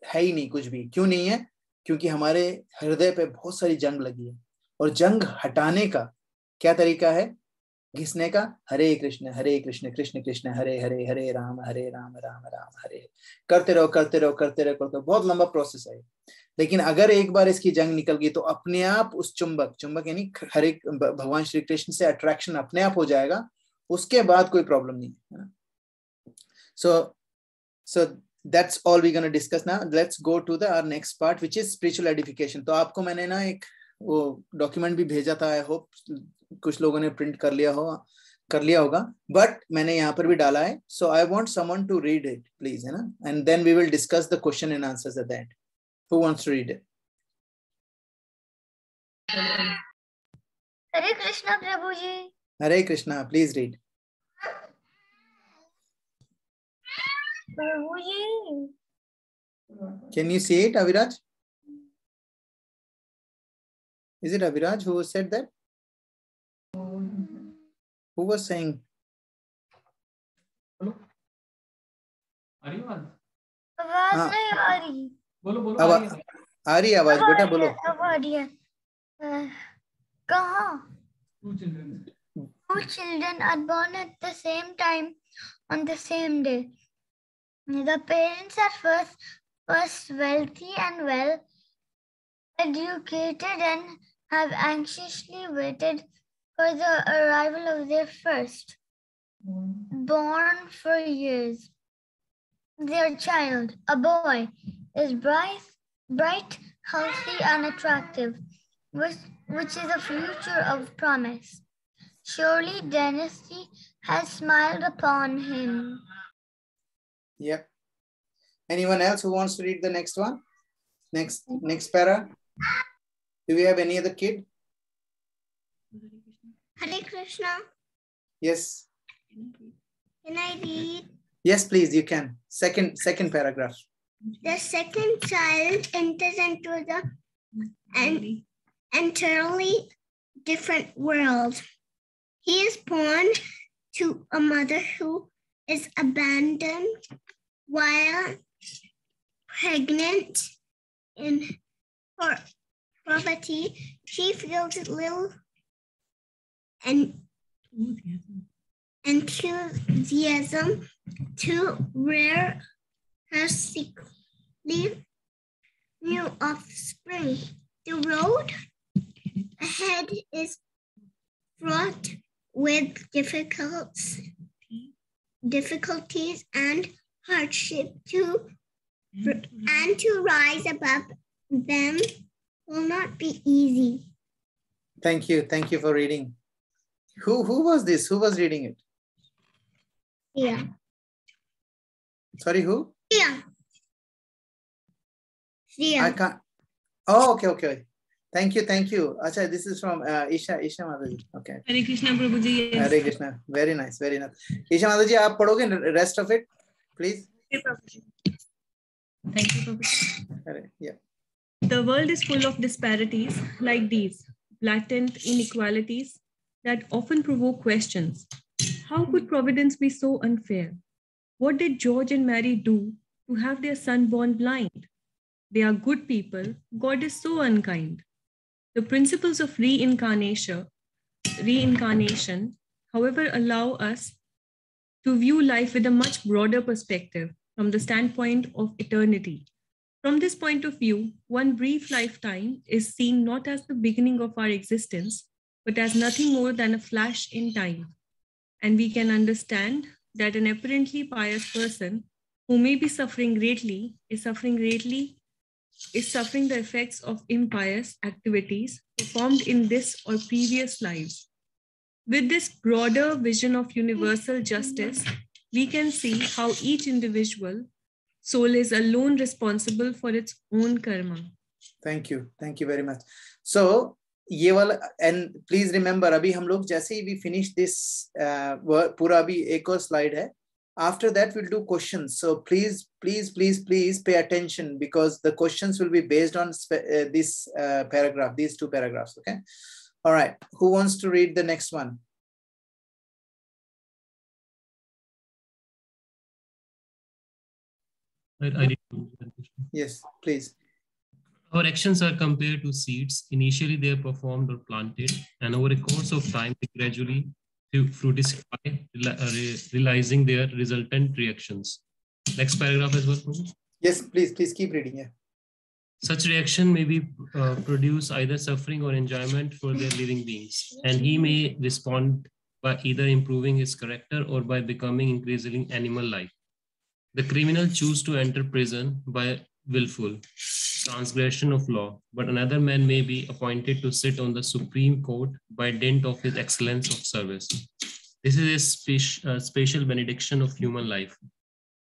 है ही नहीं कुछ भी। क्यों नहीं है? क्योंकि हमारे हृदय पे बहुत सारी जंग लगी है। और जंग हटाने का क्या तरीका है? घिसने का। हरे कृष्ण कृष्ण कृष्ण हरे हरे, हरे राम राम राम हरे। करते रहो। बहुत लंबा प्रोसेस है, लेकिन अगर एक बार इसकी जंग निकल गई तो अपने आप उस चुंबक यानी हरे भगवान श्री कृष्ण से अट्रैक्शन अपने आप हो जाएगा। उसके बाद कोई प्रॉब्लम नहीं है। So that's all we're going to discuss now. Let's go to our next part, which is spiritual edification. तो आपको मैंने ना एक वो डॉक्यूमेंट भी भेजा था, आई होप कुछ लोगों ने प्रिंट कर लिया होगा, बट मैंने यहाँ पर भी डाला है. So I want someone to read it, please, है ना, and then we will discuss the question and answers at the end. Who wants to read it?
Hare Krishna, Prabhuji.
Hare Krishna, please read.
Prabhuji.
Can you see it, Aviraj? Is it Aviraj who said that? Who was saying?
आवाज नहीं आ रही.
बोलो
आ रही आवाज बेटा, बोलो.
अब आ रही है. कहाँ? Two children are born at the same time on the same day. The parents are first wealthy and well educated and have anxiously waited for the arrival of their first born for years. Their child, a boy, is bright, healthy, and attractive, which is a future of promise. Surely dynasty has smiled upon him.
Yep. Anyone else who wants to read the next one? Next para? Do we have any other kid?
Hare Krishna.
Yes.
Can I read?
Yes, please, you can. Second paragraph.
The second child enters into an entirely different world. He is born to a mother who is abandoned while pregnant. In her poverty, she feels little enthusiasm to rear her sickly new offspring. The road ahead is fraught with difficulties and hardship and to rise above them will not be easy.
Thank you for reading. Who was this? Who was reading it?
Yeah.
Sorry, who?
Yeah.
I can't. Oh, okay. Thank you. Acha, this is from Isha Mataji. Okay.
Hare Krishna Prabhuji. Yes.
Hare Krishna. Very nice. Isha Mataji, aap padhoge rest of it, please.
Thank you, Prabhuji.
Yeah.
The world is full of disparities like these, blatant inequalities that often provoke questions. How could Providence be so unfair? What did George and Mary do to have their son born blind? They are good people. God is so unkind. The principles of reincarnation, however, allow us to view life with a much broader perspective from the standpoint of eternity. From this point of view, one brief lifetime is seen not as the beginning of our existence, but as nothing more than a flash in time. And we can understand that an apparently pious person who may be suffering greatly is suffering the effects of impious activities performed in this or previous lives. With this broader vision of universal justice, we can see how each individual soul is alone responsible for its own karma.
Thank you very much. So ये वाला, and please remember, अभी हम लोग जैसे ही we finish this पूरा अभी एक और slide है. After that we'll do questions. So please pay attention, because the questions will be based on this paragraph, these two paragraphs. Okay. All right. Who wants to read the next one? Yes, please.
Our actions are compared to seeds. Initially, they are performed or planted, and over a course of time, they gradually fructify, realizing their resultant reactions. Next paragraph as well, please.
Yes, please keep reading. Yeah.
Such reaction may be produce either suffering or enjoyment for their living beings, and he may respond by either improving his character or by becoming increasingly animal-like. The criminal choose to enter prison by willful transgression of law, but another man may be appointed to sit on the Supreme Court by dint of his excellence of service. This is a special benediction of human life.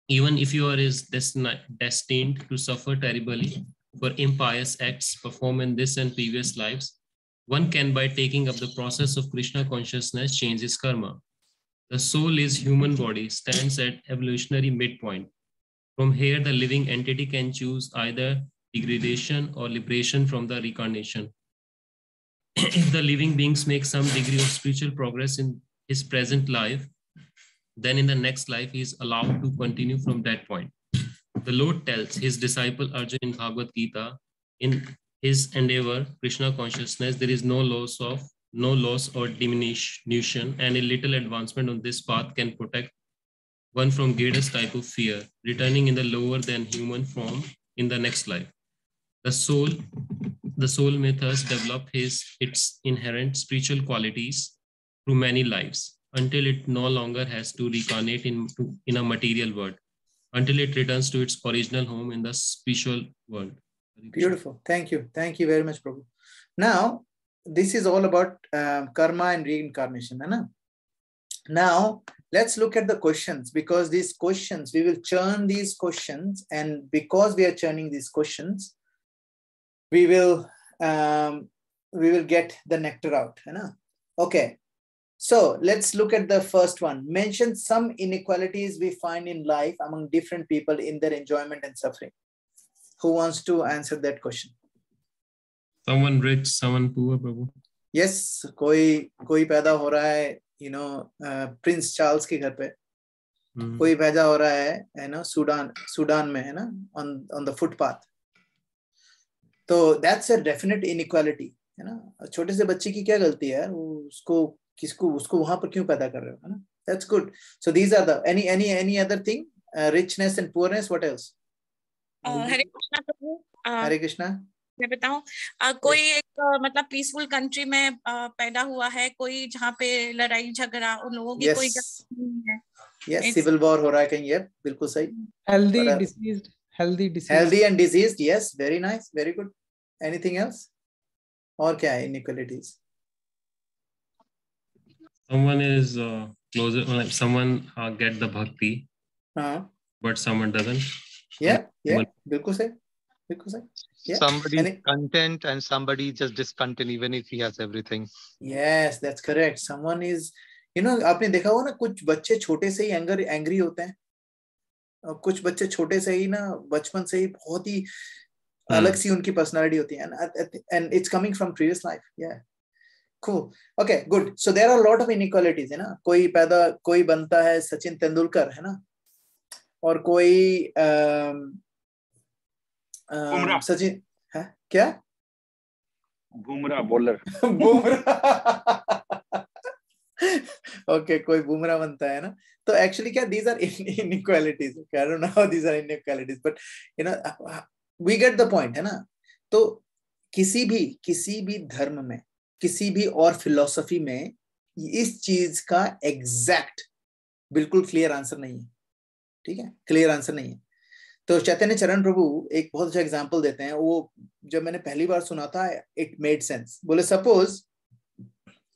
Even if you are destined to suffer terribly for impious acts performed in this and previous lives, one can, by taking up the process of Krishna consciousness, change his karma. The soul is human body, stands at evolutionary midpoint. From here, the living entity can choose either degradation or liberation from the reincarnation. If the living beings make some degree of spiritual progress in his present life, then in the next life, he is allowed to continue from that point. The Lord tells his disciple Arjuna in Bhagavad Gita, in his endeavor, Krishna consciousness, there is no loss or diminution, and a little advancement on this path can protect one from greatest type of fear, returning in the lower than human form in the next life. The soul may thus develop its inherent spiritual qualities through many lives until it no longer has to reincarnate in a material world, until it returns to its original home in the spiritual world.
Beautiful. Thank you very much, Prabhu. Now, this is all about karma and reincarnation. Now, let's look at the questions, because these questions, we will churn these questions, and because we are churning these questions, we will we will get the nectar out, है ना? Okay. So let's look at the first one. Mention some inequalities we find in life among different people in their enjoyment and suffering. Who wants to answer that question?
Someone rich, someone poor, Prabhu.
Yes, कोई पैदा हो रहा है, you know, Prince Charles के घर पे. कोई पैदा हो रहा है ना, सूडान में, है ना, on the footpath. तो that's a definite inequality, है ना? छोटे से बच्चे की क्या गलती है यार? उसको वहां पर क्यों पैदा कर रहे हो, है ना? That's good. So these are the any other thing, richness and poorness. What else?
हरे कृष्णा प्रभु.
हरे कृष्णा.
मैं बताऊं, कोई एक मतलब पीसफुल कंट्री में पैदा हुआ है, कोई जहाँ पे लड़ाई झगड़ा उन लोगों की कोई नहीं है.
Yes, civil war हो रहा है कहीं. Yep, बिल्कुल सही. Healthy and diseased. Yes, very nice, very good. Anything else? और क्या है inequalities?
Someone is closer, like someone get the bhakti, but someone doesn't.
Yeah, बिल्कुल सही, बिल्कुल सही. Yeah.
Somebody is content and somebody just discontent even if he has everything.
Yes, that's correct. Someone is, you know, आपने देखा होगा ना, कुछ बच्चे छोटे से ही एंग्री होते हैं, और कुछ बच्चे छोटे से ही ना बचपन से ही बहुत ही अलग सी उनकी पर्सनालिटी होती है, and it's coming from previous life. Yeah, cool. Okay, good. So there are a lot of inequalities, है ना? कोई बनता है सचिन तेंदुलकर, है ना? और कोई सचिन है क्या?
बुमराह बॉलर.
Okay, कोई बुमराह बनता है ना? तो actually क्या, these are inequalities. Okay, I don't know how these are inequalities, but you know, we get the point, है ना? तो किसी भी धर्म में, किसी भी और फिलॉसफी में इस चीज का एग्जैक्ट बिल्कुल क्लियर आंसर नहीं है. ठीक है, क्लियर आंसर नहीं है. तो चैतन्य चरण प्रभु एक बहुत अच्छा एग्जांपल देते हैं. वो जब मैंने पहली बार सुना था, इट मेड सेंस. बोले suppose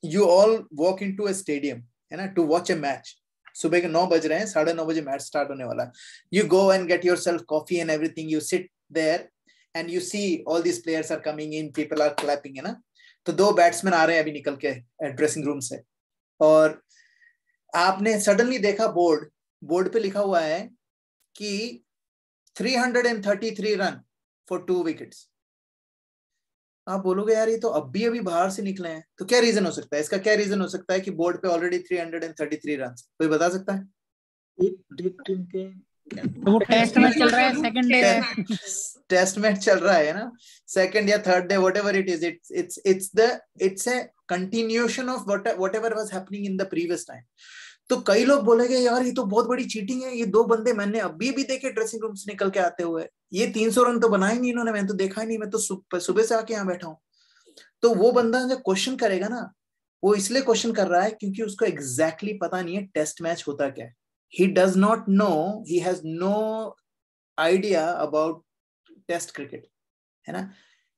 you all walk into a stadium, है ना, टू वॉच अ मैच. सुबह के 9 बज रहे हैं, 9:30 बजे मैच स्टार्ट होने वाला है. You go and get yourself coffee and everything, you sit there and you see all these players are coming in, people are clapping, है ना. तो 2 बैट्समैन आ रहे हैं अभी निकल के ड्रेसिंग रूम से, और आपने सडनली देखा बोर्ड पे लिखा हुआ है कि 333 रन फॉर 2 विकेट्स. आप बोलोगे यार ये तो अभी बाहर से निकले हैं. तो क्या रीजन हो सकता है इसका? क्या रीजन हो सकता है कि बोर्ड पे ऑलरेडी 333 रन? कोई बता सकता है?
वो टेस्ट मैच चल रहा है, सेकंड डे है.
टेस्ट मैच चल रहा है ना, सेकंड या third day, whatever it is, it's a continuation of whatever was happening in the previous time. तो कई लोग बोलेंगे यार ये तो बहुत बड़ी चीटिंग है, ये 2 बंदे मैंने अभी देखे ड्रेसिंग रूम से निकल के आते हुए, ये 300 रन तो बनाए नहीं इन्होंने, मैंने तो देखा ही नहीं, मैं तो सुबह से आके यहाँ बैठा हूँ. तो वो बंदा जो क्वेश्चन करेगा ना, वो इसलिए क्वेश्चन कर रहा है क्योंकि उसको एग्जैक्टली पता नहीं है टेस्ट मैच होता क्या है. He does not know, he has no idea about test cricket, है ना.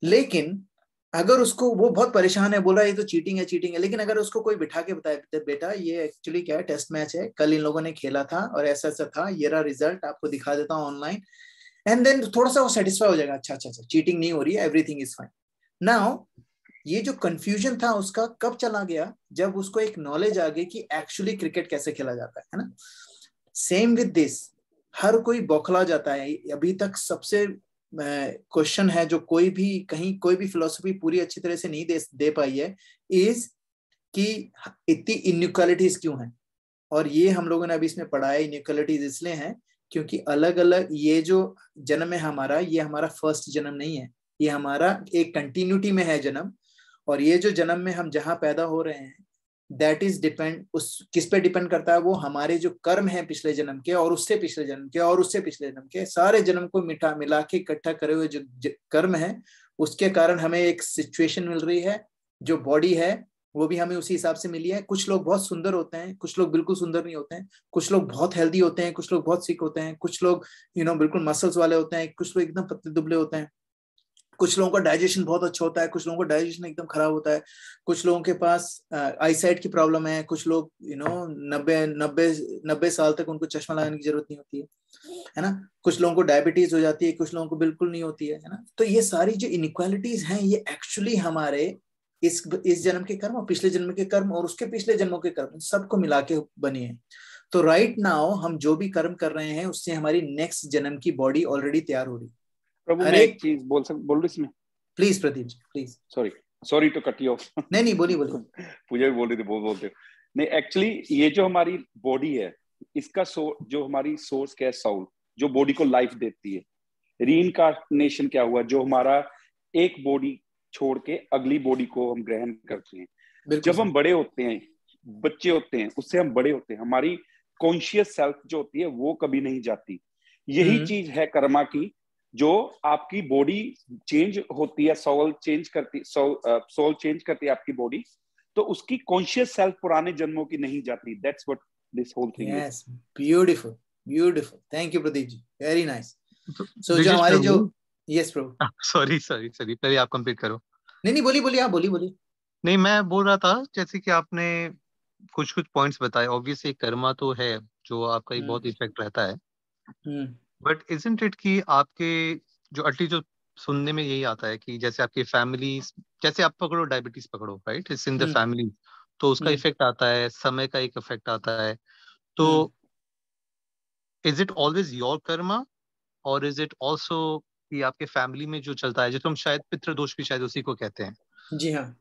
लेकिन अगर उसको, वो बहुत परेशान है, बोला ये तो चीटिंग है, लेकिन अगर उसको कोई बिठा के बताए बेटा ये एक्चुअली क्या है, टेस्ट मैच है, कल इन लोगों ने खेला था और ऐसा था, ये रहा रिजल्ट, आपको दिखा देता हूँ ऑनलाइन, एंड देन थोड़ा सा वो सेटिस्फाई हो जाएगा, अच्छा चीटिंग नहीं हो रही है, एवरीथिंग इज फाइन. नाउ ये जो कंफ्यूजन था उसका कब चला गया? जब उसको एक नॉलेज आ गई कि एक्चुअली क्रिकेट कैसे खेला जाता है ना. सेम विद दिस, हर कोई बौखला जाता है. अभी तक सबसे क्वेश्चन है जो कोई भी फिलोसफी पूरी अच्छी तरह से नहीं दे पाई है, इज कि इतनी इनइक्वालिटीज क्यों हैं. और ये हम लोगों ने अभी इसमें पढ़ा है, इनइक्वालिटीज इसलिए हैं क्योंकि अलग अलग, ये जो जन्म है हमारा, ये हमारा फर्स्ट जन्म नहीं है, ये हमारा एक कंटिन्यूटी में है जन्म. और ये जो जन्म में हम जहां पैदा हो रहे हैं, दैट इज डिपेंड, उस किस पे डिपेंड करता है? वो हमारे जो कर्म है पिछले जन्म के, और उससे पिछले जन्म के, और उससे पिछले जन्म के, सारे जन्म को मिला के इकट्ठा करे हुए जो कर्म है, उसके कारण हमें एक सिचुएशन मिल रही है. जो बॉडी है वो भी हमें उसी हिसाब से मिली है. कुछ लोग बहुत सुंदर होते हैं, कुछ लोग बिल्कुल सुंदर नहीं होते हैं, कुछ लोग बहुत हेल्दी होते हैं, कुछ लोग बहुत सिक होते हैं, कुछ लोग बिल्कुल मसल्स वाले होते हैं, कुछ लोग एकदम पतले दुबले होते हैं. कुछ लोगों का डाइजेशन बहुत अच्छा होता है, कुछ लोगों का डाइजेशन एकदम खराब होता है, कुछ लोगों के पास आईसाइट की प्रॉब्लम है, कुछ लोग 90 साल तक उनको चश्मा लगाने की जरूरत नहीं होती है ना, कुछ लोगों को डायबिटीज हो जाती है, कुछ लोगों को बिल्कुल नहीं होती है ना। तो ये सारी जो इनइक्वालिटीज हैं ये एक्चुअली हमारे इस जन्म के कर्म और पिछले जन्म के कर्म और उसके पिछले जन्मों के कर्म सबको मिला के बनी है। तो राइट नाउ हम जो भी कर्म कर रहे हैं उससे हमारी नेक्स्ट जन्म की बॉडी ऑलरेडी तैयार हो रही है।
प्रभु मैं एक चीज बोल रहा इसमें,
please Pradeep ji please.
Sorry to cut you off.
नहीं बोलिए
पूजा भी बोल रही थी, बोलते नहीं। एक्चुअली ये जो हमारी बॉडी है इसका जो हमारी सोर्स क्या है, साउल, जो बॉडी को लाइफ देती है। रीइंकार्नेशन क्या हुआ, जो हमारा एक बॉडी छोड़ के अगली बॉडी को हम ग्रहण करते हैं। जब हम बड़े होते हैं, बच्चे होते हैं, उससे हम बड़े होते हैं, हमारी कॉन्शियस सेल्फ जो होती है वो कभी नहीं जाती। यही चीज है कर्मा की, जो आपकी बॉडी चेंज होती है, सोल चेंज करती है आपकी बॉडी, तो उसकी कॉन्शियस सेल्फ पुराने जन्मों की नहीं जाती। That's what this whole thing is.
Yes, beautiful, thank you Pradeep ji, very nice. So जो हमारे जो यस प्रभु,
सॉरी पहले आप कंप्लीट करो।
नहीं बोलिए आप बोलिए।
नहीं, मैं बोल रहा था जैसे कि आपने कुछ पॉइंट्स बताए, ऑब्वियसली कर्मा तो है जो आपका एक बहुत इफेक्ट रहता है, बट इजंट इट कि आपके जो अटली जो सुनने में यही आता है कि जैसे आपकी फैमिली, जैसे आप पकड़ो डायबिटीज पकड़ो, right, it's in the family, तो उसका इफेक्ट आता है, समय का एक इफेक्ट आता है। तो is it always your Karma और इज इट ऑल्सो कि आपके फैमिली में जो चलता है, जो हम शायद पितृदोष भी शायद उसी को कहते हैं?
जी हाँ,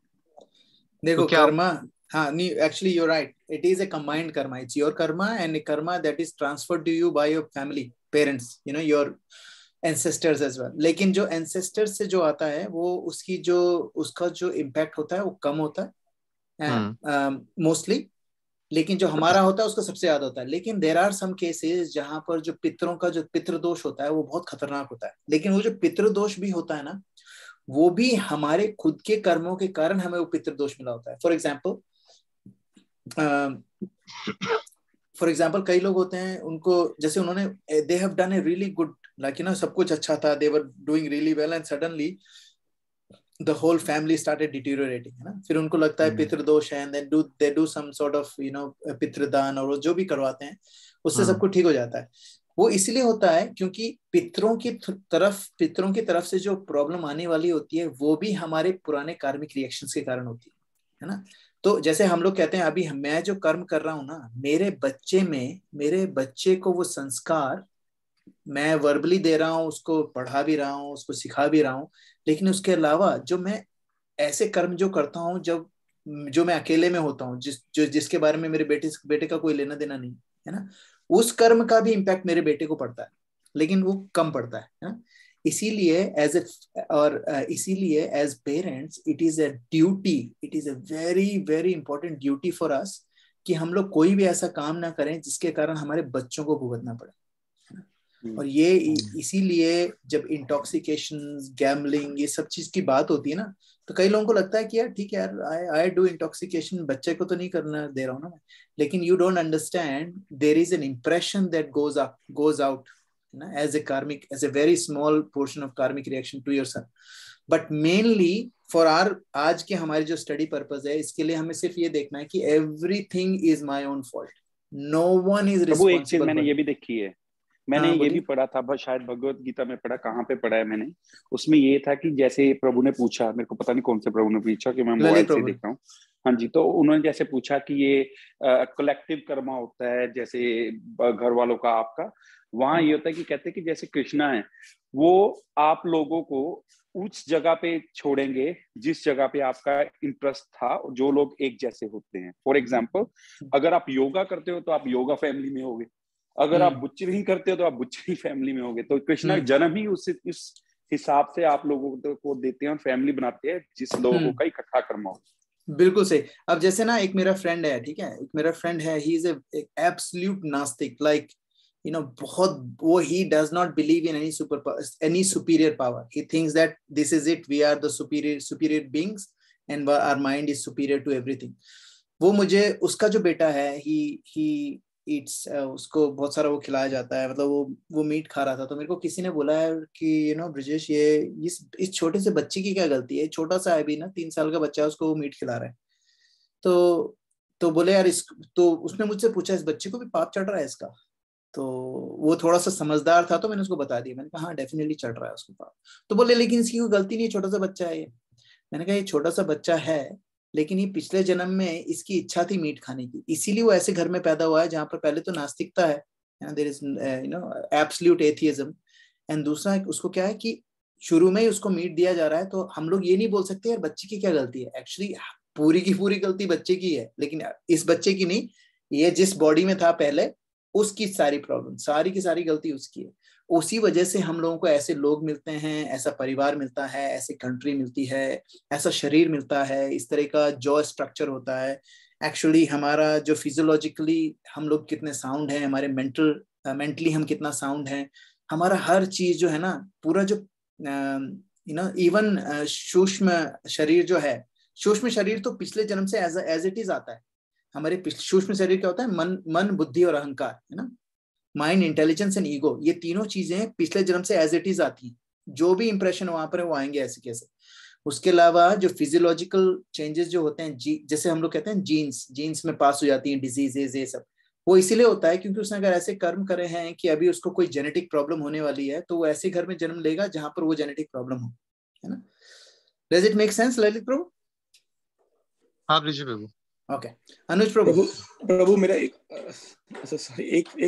देखो तो कर्मा, हाँ नहीं, actually you right, it is a combined karma, it's your karma and karma that is transferred to you by your family, parents, your ancestors as well. लेकिन जो एंसेस्टर्स से जो आता है वो उसका जो इम्पैक्ट होता है वो कम होता है मोस्टली, लेकिन जो हमारा होता है उसका सबसे ज्यादा होता है। लेकिन देयर आर सम केसेस जहां पर जो पितरों का जो पितृदोष होता है वो बहुत खतरनाक होता है। लेकिन वो जो पितृदोष भी होता है ना, वो भी हमारे खुद के कर्मों के कारण हमें वो पितृदोष मिला होता है। फॉर एग्जाम्पल कई लोग होते हैं, उनको जैसे उन्होंने they have done a really good, like सब कुछ अच्छा था, they were doing really well and suddenly the whole family started deteriorating, है ना। फिर उनको लगता है पितृदोष है, and then they do some sort of पितृदान और जो भी करवाते हैं उससे सब कुछ ठीक हो जाता है। वो इसलिए होता है क्योंकि पितरों की तरफ से जो प्रॉब्लम आने वाली होती है वो भी हमारे पुराने कार्मिक रिएक्शंस के कारण होती है ना। तो जैसे हम लोग कहते हैं अभी मैं जो कर्म कर रहा हूँ ना, मेरे बच्चे को वो संस्कार मैं वर्बली दे रहा हूँ, उसको पढ़ा भी रहा हूँ, उसको सिखा भी रहा हूँ, लेकिन उसके अलावा जो मैं ऐसे कर्म जो करता हूँ जो मैं अकेले में होता हूँ, जिसके बारे में मेरे बेटे का कोई लेना देना नहीं है ना, उस कर्म का भी इम्पैक्ट मेरे बेटे को पड़ता है, लेकिन वो कम पड़ता है ना। इसीलिए as parents it is a duty, it is a very very important duty for us कि हम लोग कोई भी ऐसा काम ना करें जिसके कारण हमारे बच्चों को भुगतना पड़े। और ये इसीलिए जब इंटॉक्सिकेशन, गैम्बलिंग, ये सब चीज की बात होती है ना, तो कई लोगों को लगता है कि यार ठीक है यार, आई डू इंटॉक्सिकेशन, बच्चे को तो नहीं करना दे रहा हूँ ना मैं। लेकिन you don't understand, there is an impression that goes out as a very small portion of karmic reaction to your son, but mainly for our आज के हमारे जो स्टडी पर्पस है, इसके लिए हमें सिर्फ ये देखना है कि everything is my own fault, no one is responsible।
एक चीज मैंने ये भी देखी है, मैंने ये भी पढ़ा था, शायद भगवत गीता में पढ़ा, कहाँ पे पढ़ा है मैंने, उसमें ये था कि जैसे प्रभु ने पूछा, मेरे को पता नहीं कौन से प्रभु ने पूछा, कि मैं मोबाइल से देख रहा हूँ, हाँ जी, तो उन्होंने जैसे पूछा कि ये कलेक्टिव कर्मा होता है, जैसे घर वालों का, आपका, वहां ये होता है कि कहते हैं कि जैसे कृष्णा है, वो आप लोगों को उस जगह पे छोड़ेंगे जिस जगह पे आपका इंटरेस्ट था, जो लोग एक जैसे होते हैं। फॉर एग्जाम्पल, अगर आप योगा करते हो तो आप योगा फैमिली में होगे, अगर आप बुच्चरिंग करते हो तो आप बुच्चरी फैमिली में होगे। तो कृष्णा जन्म ही उस हिसाब से आप लोगों को देते हैं और फैमिली बनाते हैं जिस लोगों का इकट्ठा कर्म हो।
बिल्कुल सही। अब जैसे ना एक मेरा फ्रेंड है, ठीक है, एक मेरा फ्रेंड है, ही इज एब्सोल्यूट नास्तिक, लाइक बहुत वो, he does not believe in any superior power. He thinks that this is it, we are the superior beings and our mind is superior to everything. वो मुझे, उसका जो बेटा है, he ईट्स, उसको बहुत सारा वो खिलाया जाता है, मतलब वो मीट खा रहा था। तो मेरे को किसी ने बोला है कि ब्रिजेश, ये इस छोटे से बच्चे की क्या गलती है, छोटा सा है भी ना, 3 साल का बच्चा है, उसको वो मीट खिला रहा है। तो बोले यार तो उसने मुझसे पूछा इस बच्चे को भी पाप चढ़ रहा है इसका? तो वो थोड़ा सा समझदार था, तो मैंने उसको बता दिया। मैंने कहा हाँ डेफिनेटली चढ़ रहा है उसको पाप। तो बोले लेकिन इसकी कोई गलती नहीं है, छोटा सा बच्चा है ये। मैंने कहा ये छोटा सा बच्चा है, लेकिन ये पिछले जन्म में इसकी इच्छा थी मीट खाने की, इसीलिए वो ऐसे घर में पैदा हुआ है जहाँ पर पहले तो नास्तिकता है, there is absolute atheism, and दूसरा उसको क्या है कि शुरू में ही उसको मीट दिया जा रहा है। तो हम लोग ये नहीं बोल सकते यार बच्चे की क्या गलती है, एक्चुअली पूरी की पूरी गलती बच्चे की है, लेकिन इस बच्चे की नहीं, ये जिस बॉडी में था पहले उसकी सारी प्रॉब्लम, सारी की सारी गलती उसकी है। उसी वजह से हम लोगों को ऐसे लोग मिलते हैं, ऐसा परिवार मिलता है, ऐसी कंट्री मिलती है, ऐसा शरीर मिलता है, इस तरह का जॉ स्ट्रक्चर होता है। एक्चुअली हमारा जो फिजियोलॉजिकली हम लोग कितने साउंड हैं, हमारे मेंटली हम कितना साउंड हैं, हमारा हर चीज जो है ना, पूरा जो इवन सूक्ष्म शरीर जो है, सूक्ष्म शरीर तो पिछले जन्म से एज इट इज आता है। हमारे सूक्ष्म शरीर क्या होता है, मन बुद्धि और अहंकार, है ना, माइंड, इंटेलिजेंस एंड ईगो, ये तीनों चीजें पिछले जन्म से एज इट इज आती हैं। जो भी इंप्रेशन वहां पर है वो आएंगे ऐसे कैसे। उसके अलावा जो फिजियोलॉजिकल चेंजेस जो होते हैं, जैसे हम लोग कहते हैं जीन्स में पास हो जाती हैं डिजीजेज, ये सब वो इसीलिए होता है क्योंकि उसने अगर ऐसे कर्म करे हैं कि अभी उसको कोई जेनेटिक प्रॉब्लम होने वाली है, तो वो ऐसे घर में जन्म लेगा जहां पर वो जेनेटिक प्रॉब्लम हो, है ना। Does it make sense Lalit Prabhu?
हाँ ब्रिजेश प्रभु।
ओके अनुज प्रभु
मेरा एक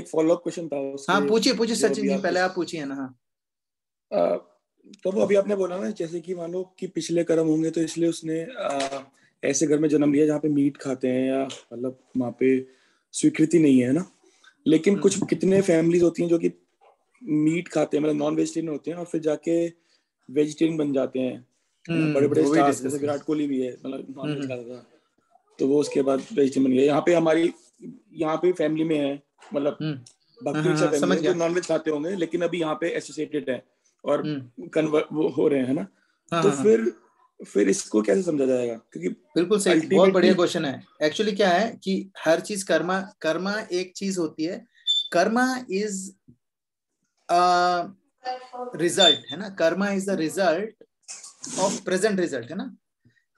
फॉलोअप क्वेश्चन था उसके।
हाँ पूछिए सचिन जी, पहले आप पूछिए ना। हाँ
प्रभु अभी आपने बोला ना, जैसे कि मान लो कि पिछले कर्म होंगे तो इसलिए उसने ऐसे घर में जन्म लिया जहाँ पे मीट खाते हैं, या मतलब वहाँ पे स्वीकृति नहीं है ना। लेकिन कुछ कितने फैमिलीज होती हैं जो कि मीट खाते हैं, मतलब नॉन वेजिटेरियन होते हैं, और फिर जाके वेजिटेरियन बन जाते हैं। बड़े बड़े स्टार जैसे विराट कोहली भी है, मतलब नॉन वेज खाता था तो वो उसके बाद वेजिटेरियन बन गया। यहाँ पे फैमिली में है, मतलब भक्ति फैमिली जो नॉन वेज खाते होंगे, लेकिन अभी यहाँ पे एसोसिएटेड है और कन्वर्ट वो हो रहे हैं ना। तो फिर इसको कैसे समझा जाएगा? क्योंकि
बिल्कुल सही, बहुत बढ़िया क्वेश्चन है। एक्चुअली क्या है कि हर चीज कर्मा एक चीज होती है, कर्मा इज रिजल्ट, है ना। Karma is the result of present result, है ना।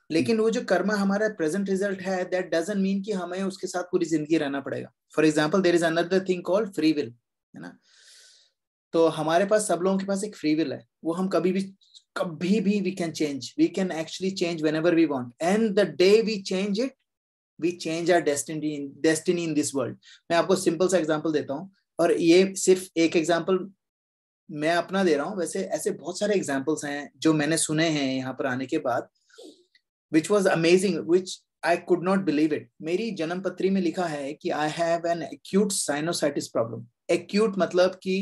लेकिन वो जो कर्मा हमारा प्रेजेंट रिजल्ट है, दैट डजंट मीन कि हमें उसके साथ पूरी जिंदगी रहना पड़ेगा। For example there is another thing called free will, है ना। तो हमारे पास, सब लोगों के पास एक फ्री विल है, वो हम कभी भी we can change, we can actually change whenever we want, and the day we change it, we change our destiny in this world. मैं आपको सिंपल सा एग्जांपल देता हूँ, और ये सिर्फ एक एग्जांपल मैं अपना दे रहा हूँ, वैसे ऐसे बहुत सारे एग्जांपल्स हैं जो मैंने सुने हैं यहाँ पर आने के बाद, which was amazing, which I could not believe it. मेरी जन्म पत्री में लिखा है कि I have an acute sinusitis problem. Acute मतलब कि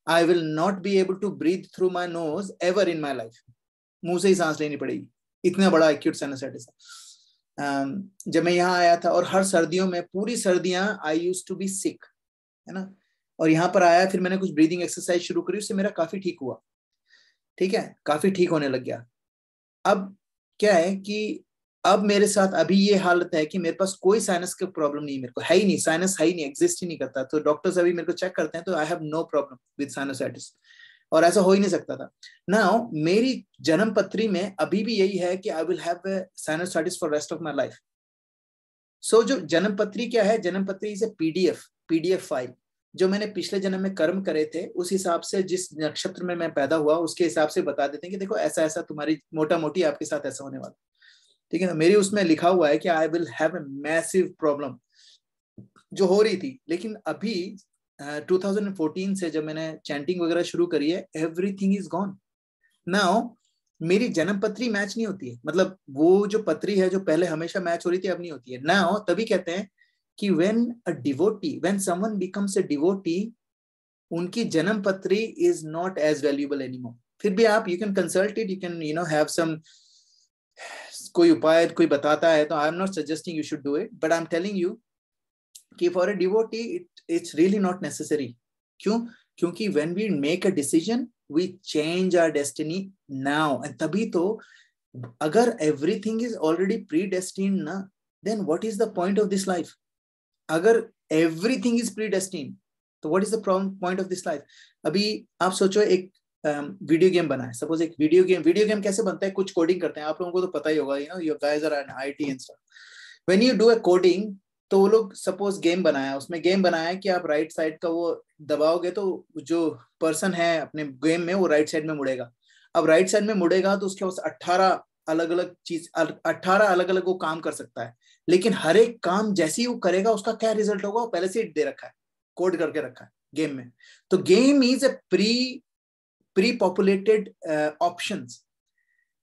I will not be able to breathe through my nose ever in my life. मुंह से ही सांस लेनी पड़ेगी, इतना बड़ा acute sinusitis है। जब मैं यहाँ आया था, और हर सर्दियों में, पूरी सर्दियां I used to be sick, है ना। और यहाँ पर आया, फिर मैंने कुछ ब्रीदिंग एक्सरसाइज शुरू करी, उससे मेरा काफी ठीक हुआ, ठीक है, काफी ठीक होने लग गया। अब क्या है कि अब मेरे साथ अभी ये हालत है कि मेरे पास कोई साइनस का प्रॉब्लम नहीं, मेरे को है ही नहीं, साइनस है ही नहीं, एग्जिस्ट ही नहीं करता। तो डॉक्टर्स अभी मेरे को चेक करते हैं तो I have no problem with sinusitis, और ऐसा हो ही नहीं सकता था। नाउ मेरी जन्म पत्री में अभी भी यही है कि I will have sinusitis for rest of my life. So जो जन्म पत्री क्या है, जन्म पत्री इज ए पीडीएफ फाइल, जो मैंने पिछले जन्म में कर्म करे थे, उस हिसाब से जिस नक्षत्र में मैं पैदा हुआ उसके हिसाब से बता देते हैं कि देखो ऐसा ऐसा तुम्हारी मोटा मोटी आपके साथ ऐसा होने वाला, ठीक है ना। मेरी उसमें लिखा हुआ है कि I will have a massive problem जो हो रही थी, लेकिन अभी 2014 से जब मैंने चैंटिंग वगैरह शुरू करी है, एवरीथिंग इज गॉन। नाउ मेरी जन्म पत्री मैच नहीं होती है, मतलब वो जो पत्री है जो पहले हमेशा मैच हो रही थी, अब नहीं होती है। नाउ तभी कहते हैं कि when someone becomes a devotee, उनकी जन्म पत्री is not as valuable anymore. फिर भी आप you can consult it, you can have some, कोई उपाय कोई बताता है तो I am not suggesting you should do it, but I am telling you कि for a devotee it's really not necessary. क्यों? क्योंकि when we make a decision we change our destiny now, and तभी तो अगर everything is already predestined ना, then what is the point of this life? अगर everything is प्रीडेस्टिन्ड। तो what is the point of this life? अभी आप सोचो एक वीडियो गेम बना है, सपोज एक वीडियो गेम कैसे बनता है? कुछ कोडिंग करते हैं, आप लोगों को तो पता ही होगा, you know, your guys are in IT and stuff. When you do a coding, तो वो लोग सपोज गेम बनाया, उसमें गेम बनाया कि आप राइट साइड का वो दबाओगे तो जो पर्सन है अपने गेम में वो राइट साइड में मुड़ेगा। अब राइट साइड में मुड़ेगा तो उसके पास 18 अलग अलग वो काम कर सकता है, लेकिन हर एक काम जैसे ही वो करेगा उसका क्या रिजल्ट होगा वो पहले से दे रखा है, कोड करके रखा है गेम में। तो game is a pre populated options,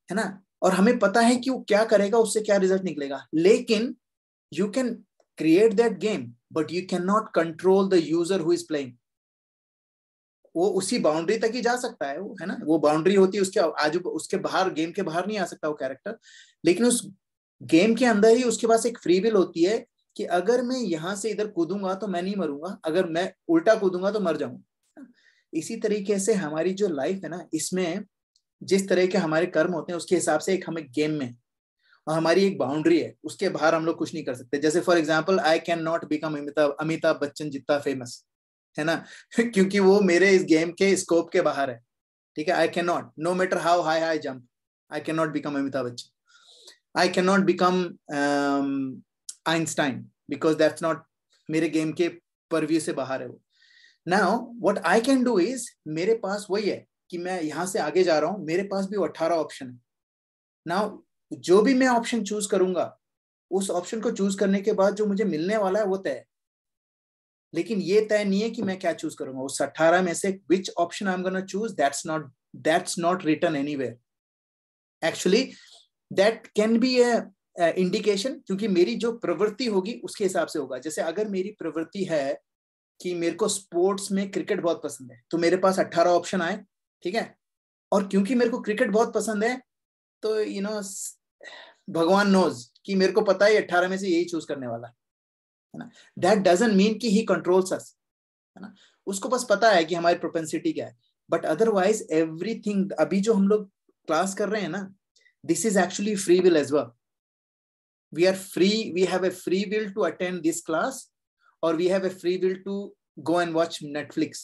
है ना, और हमें पता है कि वो क्या करेगा, उससे क्या रिजल्ट निकलेगा। लेकिन you can create that game but you can not control the user who is playing. वो उसी बाउंड्री तक ही जा सकता है, वो, है ना, वो बाउंड्री होती है, उसके आजू उसके बाहर, गेम के बाहर नहीं आ सकता वो कैरेक्टर। लेकिन उस गेम के अंदर ही उसके पास एक फ्री विल होती है कि अगर मैं यहां से इधर कूदूंगा तो मैं नहीं मरूंगा, अगर मैं उल्टा कूदूंगा तो मर जाऊंगा। इसी तरीके से हमारी जो लाइफ है ना, इसमें जिस तरह के हमारे कर्म होते हैं उसके हिसाब से एक हमें गेम में, और हमारी एक बाउंड्री है, उसके बाहर हम लोग कुछ नहीं कर सकते। जैसे for example, I can not become Amitabh Bachchan जितना फेमस, है ना, क्योंकि वो मेरे इस गेम के स्कोप के बाहर है, ठीक है। I can not, no matter how high I jump, I can not become Amitabh Bachchan, I can not become Einstein, because that's not मेरे गेम के परव्यू से बाहर है वो। Now what I can do is, मेरे पास वही है कि मैं यहां से आगे जा रहा हूं, मेरे पास भी 18 ऑप्शन है। नाउ जो भी मैं ऑप्शन चूज करूंगा, उस ऑप्शन को चूज करने के बाद जो मुझे मिलने वाला है वो तय है, लेकिन ये तय नहीं है कि मैं क्या चूज करूंगा। उस 18 में से which option I'm gonna choose, that's not written anywhere. Actually, that can be a indication, क्योंकि मेरी जो प्रवृत्ति होगी उसके हिसाब से होगा। जैसे अगर मेरी प्रवृत्ति है कि मेरे को स्पोर्ट्स में क्रिकेट बहुत पसंद है, तो मेरे पास 18 ऑप्शन आए, ठीक है, और क्योंकि मेरे को क्रिकेट बहुत पसंद है, तो यू नो, भगवान नोज कि मेरे को पता है 18 में से यही चूज करने वाला है ना। दैट डजंट मीन कि ही कंट्रोल्स अस, है ना, उसको बस पता है कि हमारी प्रोपेंसिटी क्या है। बट अदरवाइज एवरीथिंग, अभी जो हम लोग क्लास कर रहे हैं ना, this is actually free will as well. We are free, we have a free will to attend this class, or we have a free will to go and watch Netflix.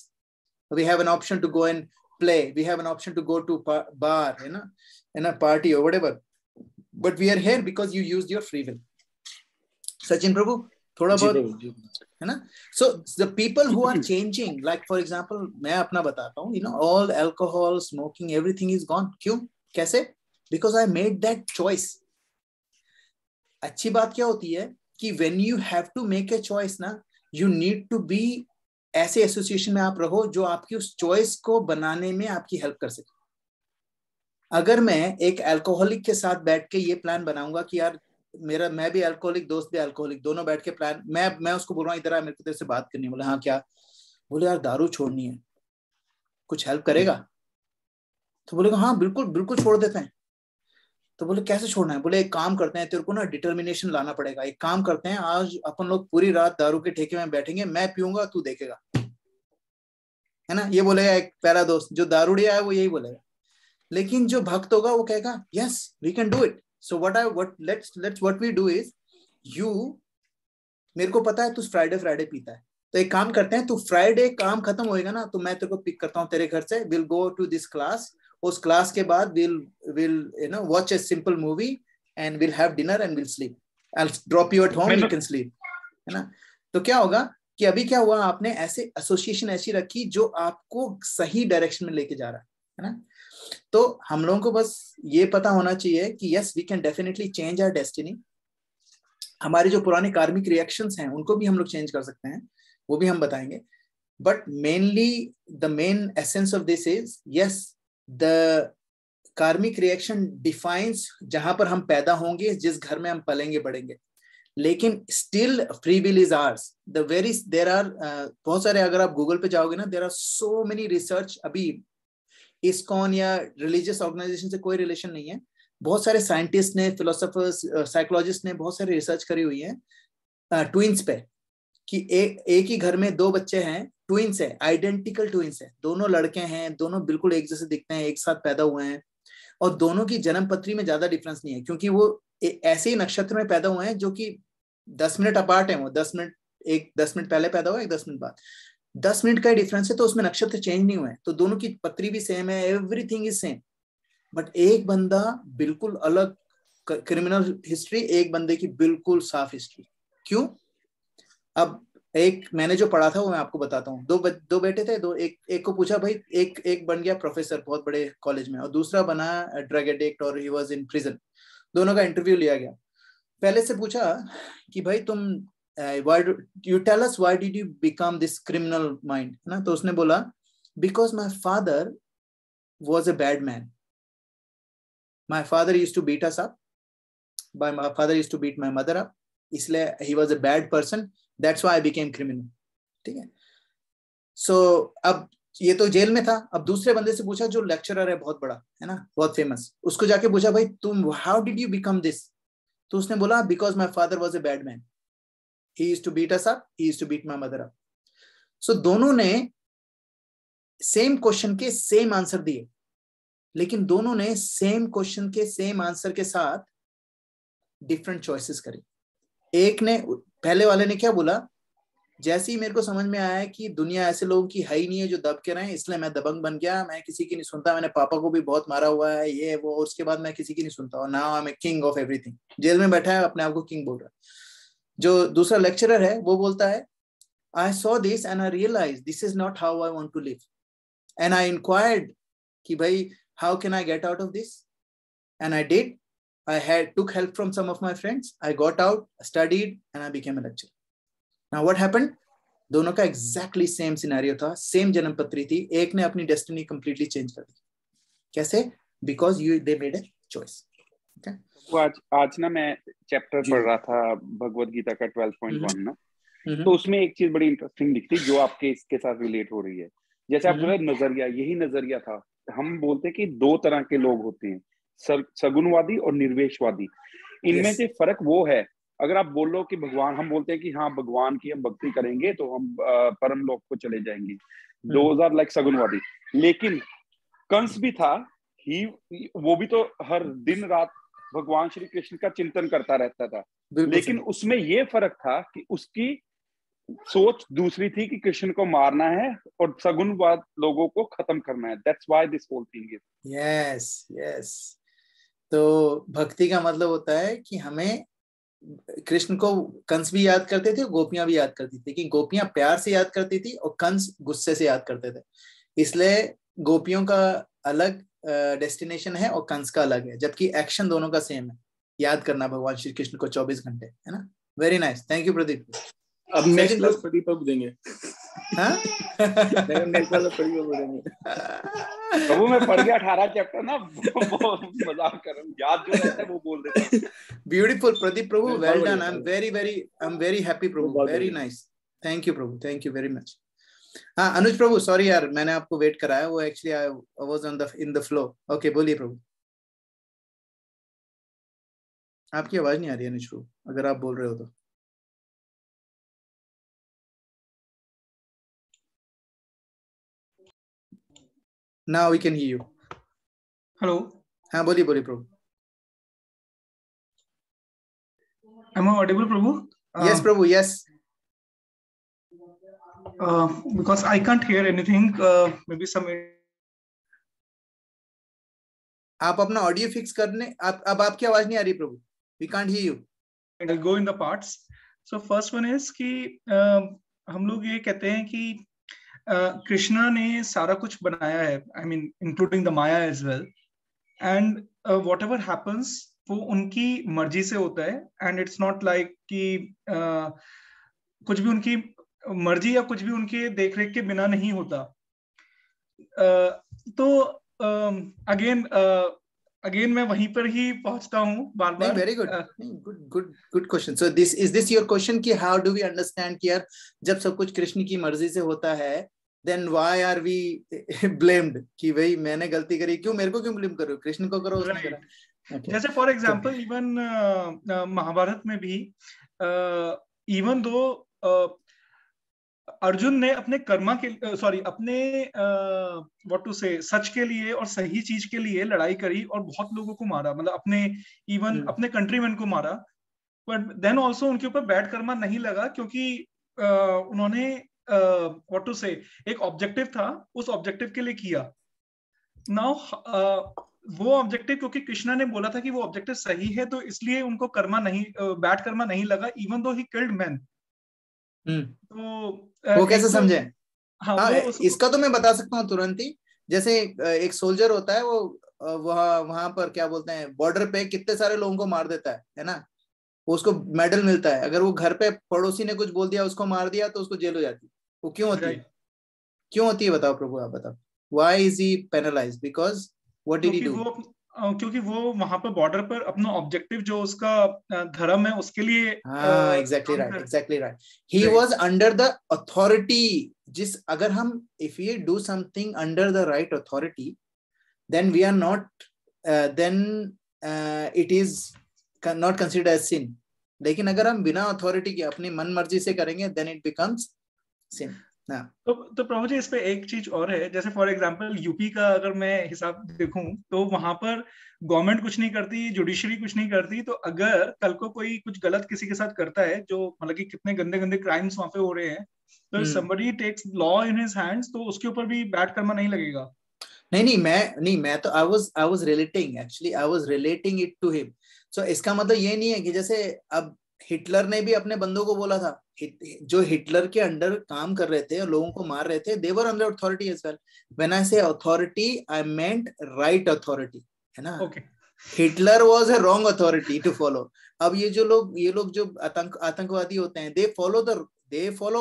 We have an option to go and play. We have an option to go to bar, you know, in a party or whatever. But we are here because you used your free will. Sachin Prabhu, thoda bahut, है ना? So the people who are changing, like for example, मैं अपना बताता हूँ, you know, all alcohol, smoking, everything is gone. क्यों? कैसे? Because I made that choice. अच्छी बात क्या होती है कि when you have to make a choice ना, you need to be ऐसे एसोसिएशन में आप रहो जो आपकी उस चॉइस को बनाने में आपकी हेल्प कर सके। अगर मैं एक अल्कोहलिक के साथ बैठ के ये प्लान बनाऊंगा कि यार मैं भी अल्कोहलिक, दोस्त भी अल्कोहलिक, दोनों बैठ के प्लान, मैं उसको बोल रहा हूँ इधर आ, मेरे को तेरे से बात करनी है। बोले हाँ क्या? बोले यार दारू छोड़नी है, कुछ हेल्प करेगा? तो बोले हाँ बिल्कुल बिल्कुल छोड़ देते हैं। तो बोले कैसे छोड़ना है? बोले एक काम करते हैं, तेरे को ना डिटर्मिनेशन लाना पड़ेगा। एक काम करते हैं, आज अपन लोग पूरी रात दारू के ठेके में बैठेंगे, मैं पीऊंगा तू देखेगा, है ना। ये बोलेगा एक प्यारा दोस्त, जो दारूडिया है वो यही बोलेगा। लेकिन जो भक्त होगा वो कहेगा yes we can do it. So what we do is, you, मेरे को पता है तू फ्राइडे पीता है, तो एक काम करते हैं, तू फ्राइडे काम खत्म होएगा ना, तो मैं तेरे को पिक करता हूँ तेरे घर से, will go to this class, उस क्लास के बाद we'll you know watch a simple movie and we'll have dinner and we'll sleep. I'll drop you at home, you can sleep, है ना। तो क्या होगा कि अभी क्या हुआ, आपने ऐसे एसोसिएशन ऐसी रखी जो आपको सही डायरेक्शन में लेके जा रहा है ना। तो हम लोगों को बस ये पता होना चाहिए कि yes we can definitely change our destiny. हमारे जो पुराने कार्मिक रिएक्शंस हैं उनको भी हम लोग चेंज कर सकते हैं, वो भी हम बताएंगे। But mainly the main essence of this is yes, the कार्मिक रिएक्शन डिफाइंस जहां पर हम पैदा होंगे, जिस घर में हम पलेंगे बढ़ेंगे, लेकिन still free will is ours. There are बहुत सारे, अगर आप गूगल पे जाओगे ना, there are so many research. अभी इस्कॉन या रिलीजियस ऑर्गेनाइजेशन से कोई रिलेशन नहीं है, बहुत सारे साइंटिस्ट ने, फिलोसोफर्स, साइकोलॉजिस्ट ने बहुत सारी रिसर्च करी हुई है ट्विंस पे, कि एक ही घर में दो बच्चे हैं, ट्विंस है, आइडेंटिकल ट्विंस है, दोनों लड़के हैं, दोनों बिल्कुल एक जैसे दिखते हैं, एक साथ पैदा हुए हैं, और दोनों की जन्म पत्री में ज्यादा डिफरेंस नहीं है, क्योंकि वो ऐसे ही नक्षत्र में पैदा हुए हैं जो कि 10 मिनट अपार्ट है, वो 10 मिनट एक 10 मिनट पहले पैदा हुआ, एक 10 मिनट बाद, 10 मिनट का डिफरेंस है, तो उसमें नक्षत्र चेंज नहीं हुए हैं, तो दोनों की पत्री भी सेम है, एवरीथिंग इज सेम। बट एक बंदा बिल्कुल अलग क्रिमिनल हिस्ट्री, एक बंदे की बिल्कुल साफ हिस्ट्री। क्यों? अब एक मैंने जो पढ़ा था वो मैं आपको बताता हूँ। दो बेटे थे, एक को पूछा भाई, एक बन गया प्रोफेसर बहुत बड़े कॉलेज में, और दूसरा बना ड्रग एडिक्ट और ही वाज इन प्रिजन। दोनों का इंटरव्यू लिया गया। पहले से पूछा कि भाई तुम you tell us why did you become this criminal mind, ना? तो उसने बोला because my father was a bad man. My father used to beat us up. My father used to beat my mother up. इसलिए he was a bad person. That's why I became criminal. ठीक है? So अब ये तो jail में था। अब दूसरे बंदे से पूछा जो लेक्चरर है, बहुत बड़ा है ना, बहुत फेमस, उसको जाके पूछा भाई तुम how did you become this? तो उसने बोला because my father was a bad man. He used to beat us up. He used to beat my mother up. So दोनों ने सेम क्वेश्चन के सेम आंसर दिए, लेकिन दोनों ने सेम क्वेश्चन के सेम आंसर के साथ डिफरेंट चॉइसेस करी। एक ने, पहले वाले ने क्या बोला, जैसे ही मेरे को समझ में आया कि दुनिया ऐसे लोगों की है ही नहीं है जो दब के रहे, इसलिए मैं दबंग बन गया, मैं किसी की नहीं सुनता, मैंने पापा को भी बहुत मारा हुआ है, ये वो, और उसके बाद मैं किसी की नहीं सुनता, और now I am a king of everything. Jail में बैठा है, अपने आप को किंग बोल रहा है। जो दूसरा लेक्चरर है वो बोलता है I saw this and I realized this is not how I want to live, and I inquired कि भाई how can I get out of this, and I did. I took help from some of my friends. I got out, studied, and I became a lecturer. Now what happened? दोनों का exactly same scenario था, same जन्मपत्री थी, एक ने अपनी destiny completely change कर दी। कैसे? Because they made a choice. Okay?
वो आज ना मैं चैप्टर पढ़ रहा था भगवत गीता का 12.1 ना, तो उसमें एक चीज बड़ी इंटरेस्टिंग दिखती जो आपके इसके साथ रिलेट हो रही है। जैसे आप बोल रहे नजरिया, यही नजरिया था। हम बोलते कि दो तरह के लोग होते हैं, सगुणवादी और निर्वेशवादी। इनमें से फर्क वो है, अगर आप बोलो कि भगवान, हम बोलते हैं कि हाँ भगवान की हम भक्ति करेंगे तो हम परम लोक को चले जाएंगे, दोज आर लाइक सगुणवादी। लेकिन कंस भी था, वो भी तो हर दिन रात भगवान श्री कृष्ण का चिंतन करता रहता था, लेकिन उसमें ये फर्क था कि उसकी सोच दूसरी थी कि कृष्ण को मारना है और सगुणवाद लोगों को खत्म करना है। That's why this whole thing is.
Yes, yes. तो भक्ति का मतलब होता है कि हमें कृष्ण को, कंस भी याद करते थे, गोपियां भी याद करती थी, लेकिन गोपियां प्यार से याद करती थी और कंस गुस्से से याद करते थे। इसलिए गोपियों का अलग डेस्टिनेशन है और कंस का अलग है, जबकि एक्शन दोनों का सेम है, याद करना भगवान श्री कृष्ण को 24 घंटे, है ना। Very nice, thank you Pradeep.
अब नेक्स्ट क्लास प्रदीप अब देंगे।
हाँ
नेक्स्ट क्लास प्रदीप अब देंगे।
प्रभु मैं पढ़ गया 18 चैप्टर ना, मजाक कर रहा हूं, याद जो रहता है वो बोल देता हूं।
Beautiful Pradeep Prabhu, well done. I am very happy Prabhu, very nice, thank you Prabhu, thank you very much. हाँ अनुज प्रभु, सॉरी यार मैंने आपको वेट कराया, वो actually I was on the in the flow. Okay बोलिए प्रभु। आपकी आवाज नहीं आ रही है अनुज प्रभु, अगर आप बोल रहे हो तो। Now we can hear you.
Hello.
हाँ बोलिए बोलिए प्रभु।
Am I audible, Prabhu?
Yes, Prabhu. Yes.
Because I can't hear anything. Maybe some.
आप अपना ऑडियो फिक्स करने, अब आपकी आवाज नहीं आ रही प्रभु। We can't hear you.
I'll go in the parts. So first one is कि हम लोग ये कहते हैं कि कृष्णा ने सारा कुछ बनाया है, I mean including the Maya as well, and whatever happens वो उनकी मर्जी से होता है, and it's not like कि कुछ भी उनकी मर्जी या कुछ भी उनके देखरेख के बिना नहीं होता। तो अगेन मैं वहीं पर ही पहुंचता हूँ बार बार।
Very good question. So this your question कि हाउ डू वी अंडरस्टैंड कि यार जब सब कुछ कृष्ण की मर्जी से होता है, then why are we blamed कि भाई मैंने गलती करी, क्यों मेरे को क्यों ब्लेम कर रहे हो, कृष्ण को करो, उसने करा।
जैसे फॉर एग्जांपल इवन महाभारत में भी इवन दो अर्जुन ने अपने कर्मा के अपने व्हाट टू से सच के लिए और सही चीज के लिए लड़ाई करी और बहुत लोगों को मारा, मतलब अपने इवन अपने कंट्रीमैन को मारा, बट देन ऑल्सो उनके ऊपर बैड कर्मा नहीं लगा क्योंकि उन्होंने व्हाट टू से एक ऑब्जेक्टिव था, उस ऑब्जेक्टिव के लिए किया। नाउ वो ऑब्जेक्टिव, क्योंकि कृष्णा ने बोला था कि वो ऑब्जेक्टिव सही है, तो इसलिए उनको कर्मा नहीं, बैड कर्मा नहीं लगा, even though he killed man. तो
वो कैसे समझे?
हाँ,
इसका तो मैं बता सकता हूँ तुरंत ही। जैसे एक सोल्जर होता है, वो वहां पर क्या बोलते हैं, बॉर्डर पे कितने सारे लोगों को मार देता है ना, उसको मेडल मिलता है। अगर वो घर पे पड़ोसी ने कुछ बोल दिया, उसको मार दिया, तो उसको जेल हो जाती है। वो क्यों होती है? क्यों होती है बताओ प्रभु, आप बताओ। Why is he penalized? Because what did he do?
क्योंकि वो वहां पर बॉर्डर पर अपना ऑब्जेक्टिव जो उसका धर्म है उसके लिए।
exactly right. He was under the authority. जिस अगर हम if we do something under the right authority, then we are not it is not considered as sin. लेकिन अगर हम बिना अथॉरिटी के अपनी मन मर्जी से करेंगे, then it becomes sin.
तो प्रभु जी, इस पे एक चीज और है। जैसे फॉर एग्जांपल यूपी का अगर मैं हिसाब देखूं, तो वहां पर गवर्नमेंट कुछ नहीं करती, जुडिशरी कुछ नहीं करती। तो अगर कल को कोई कुछ गलत किसी के साथ करता है, जो मतलब कि कितने गंदे गंदे क्राइम्स वहां पे हो रहे हैं, तो somebody takes law in his hands, तो उसके ऊपर भी बैड कर्मा नहीं लगेगा।
नहीं, मैं तो I was relating it to him. So इसका मतलब ये नहीं है कि जैसे अब हिटलर ने भी अपने बंदों को बोला था, जो हिटलर के अंडर काम कर रहे थे और लोगों को मार रहे थे, they were under authority as well. When I say authority, I meant right authority, है ना?
Okay.
Hitler was a wrong authority to follow. अब ये लोग जो आतंकवादी होते हैं, they follow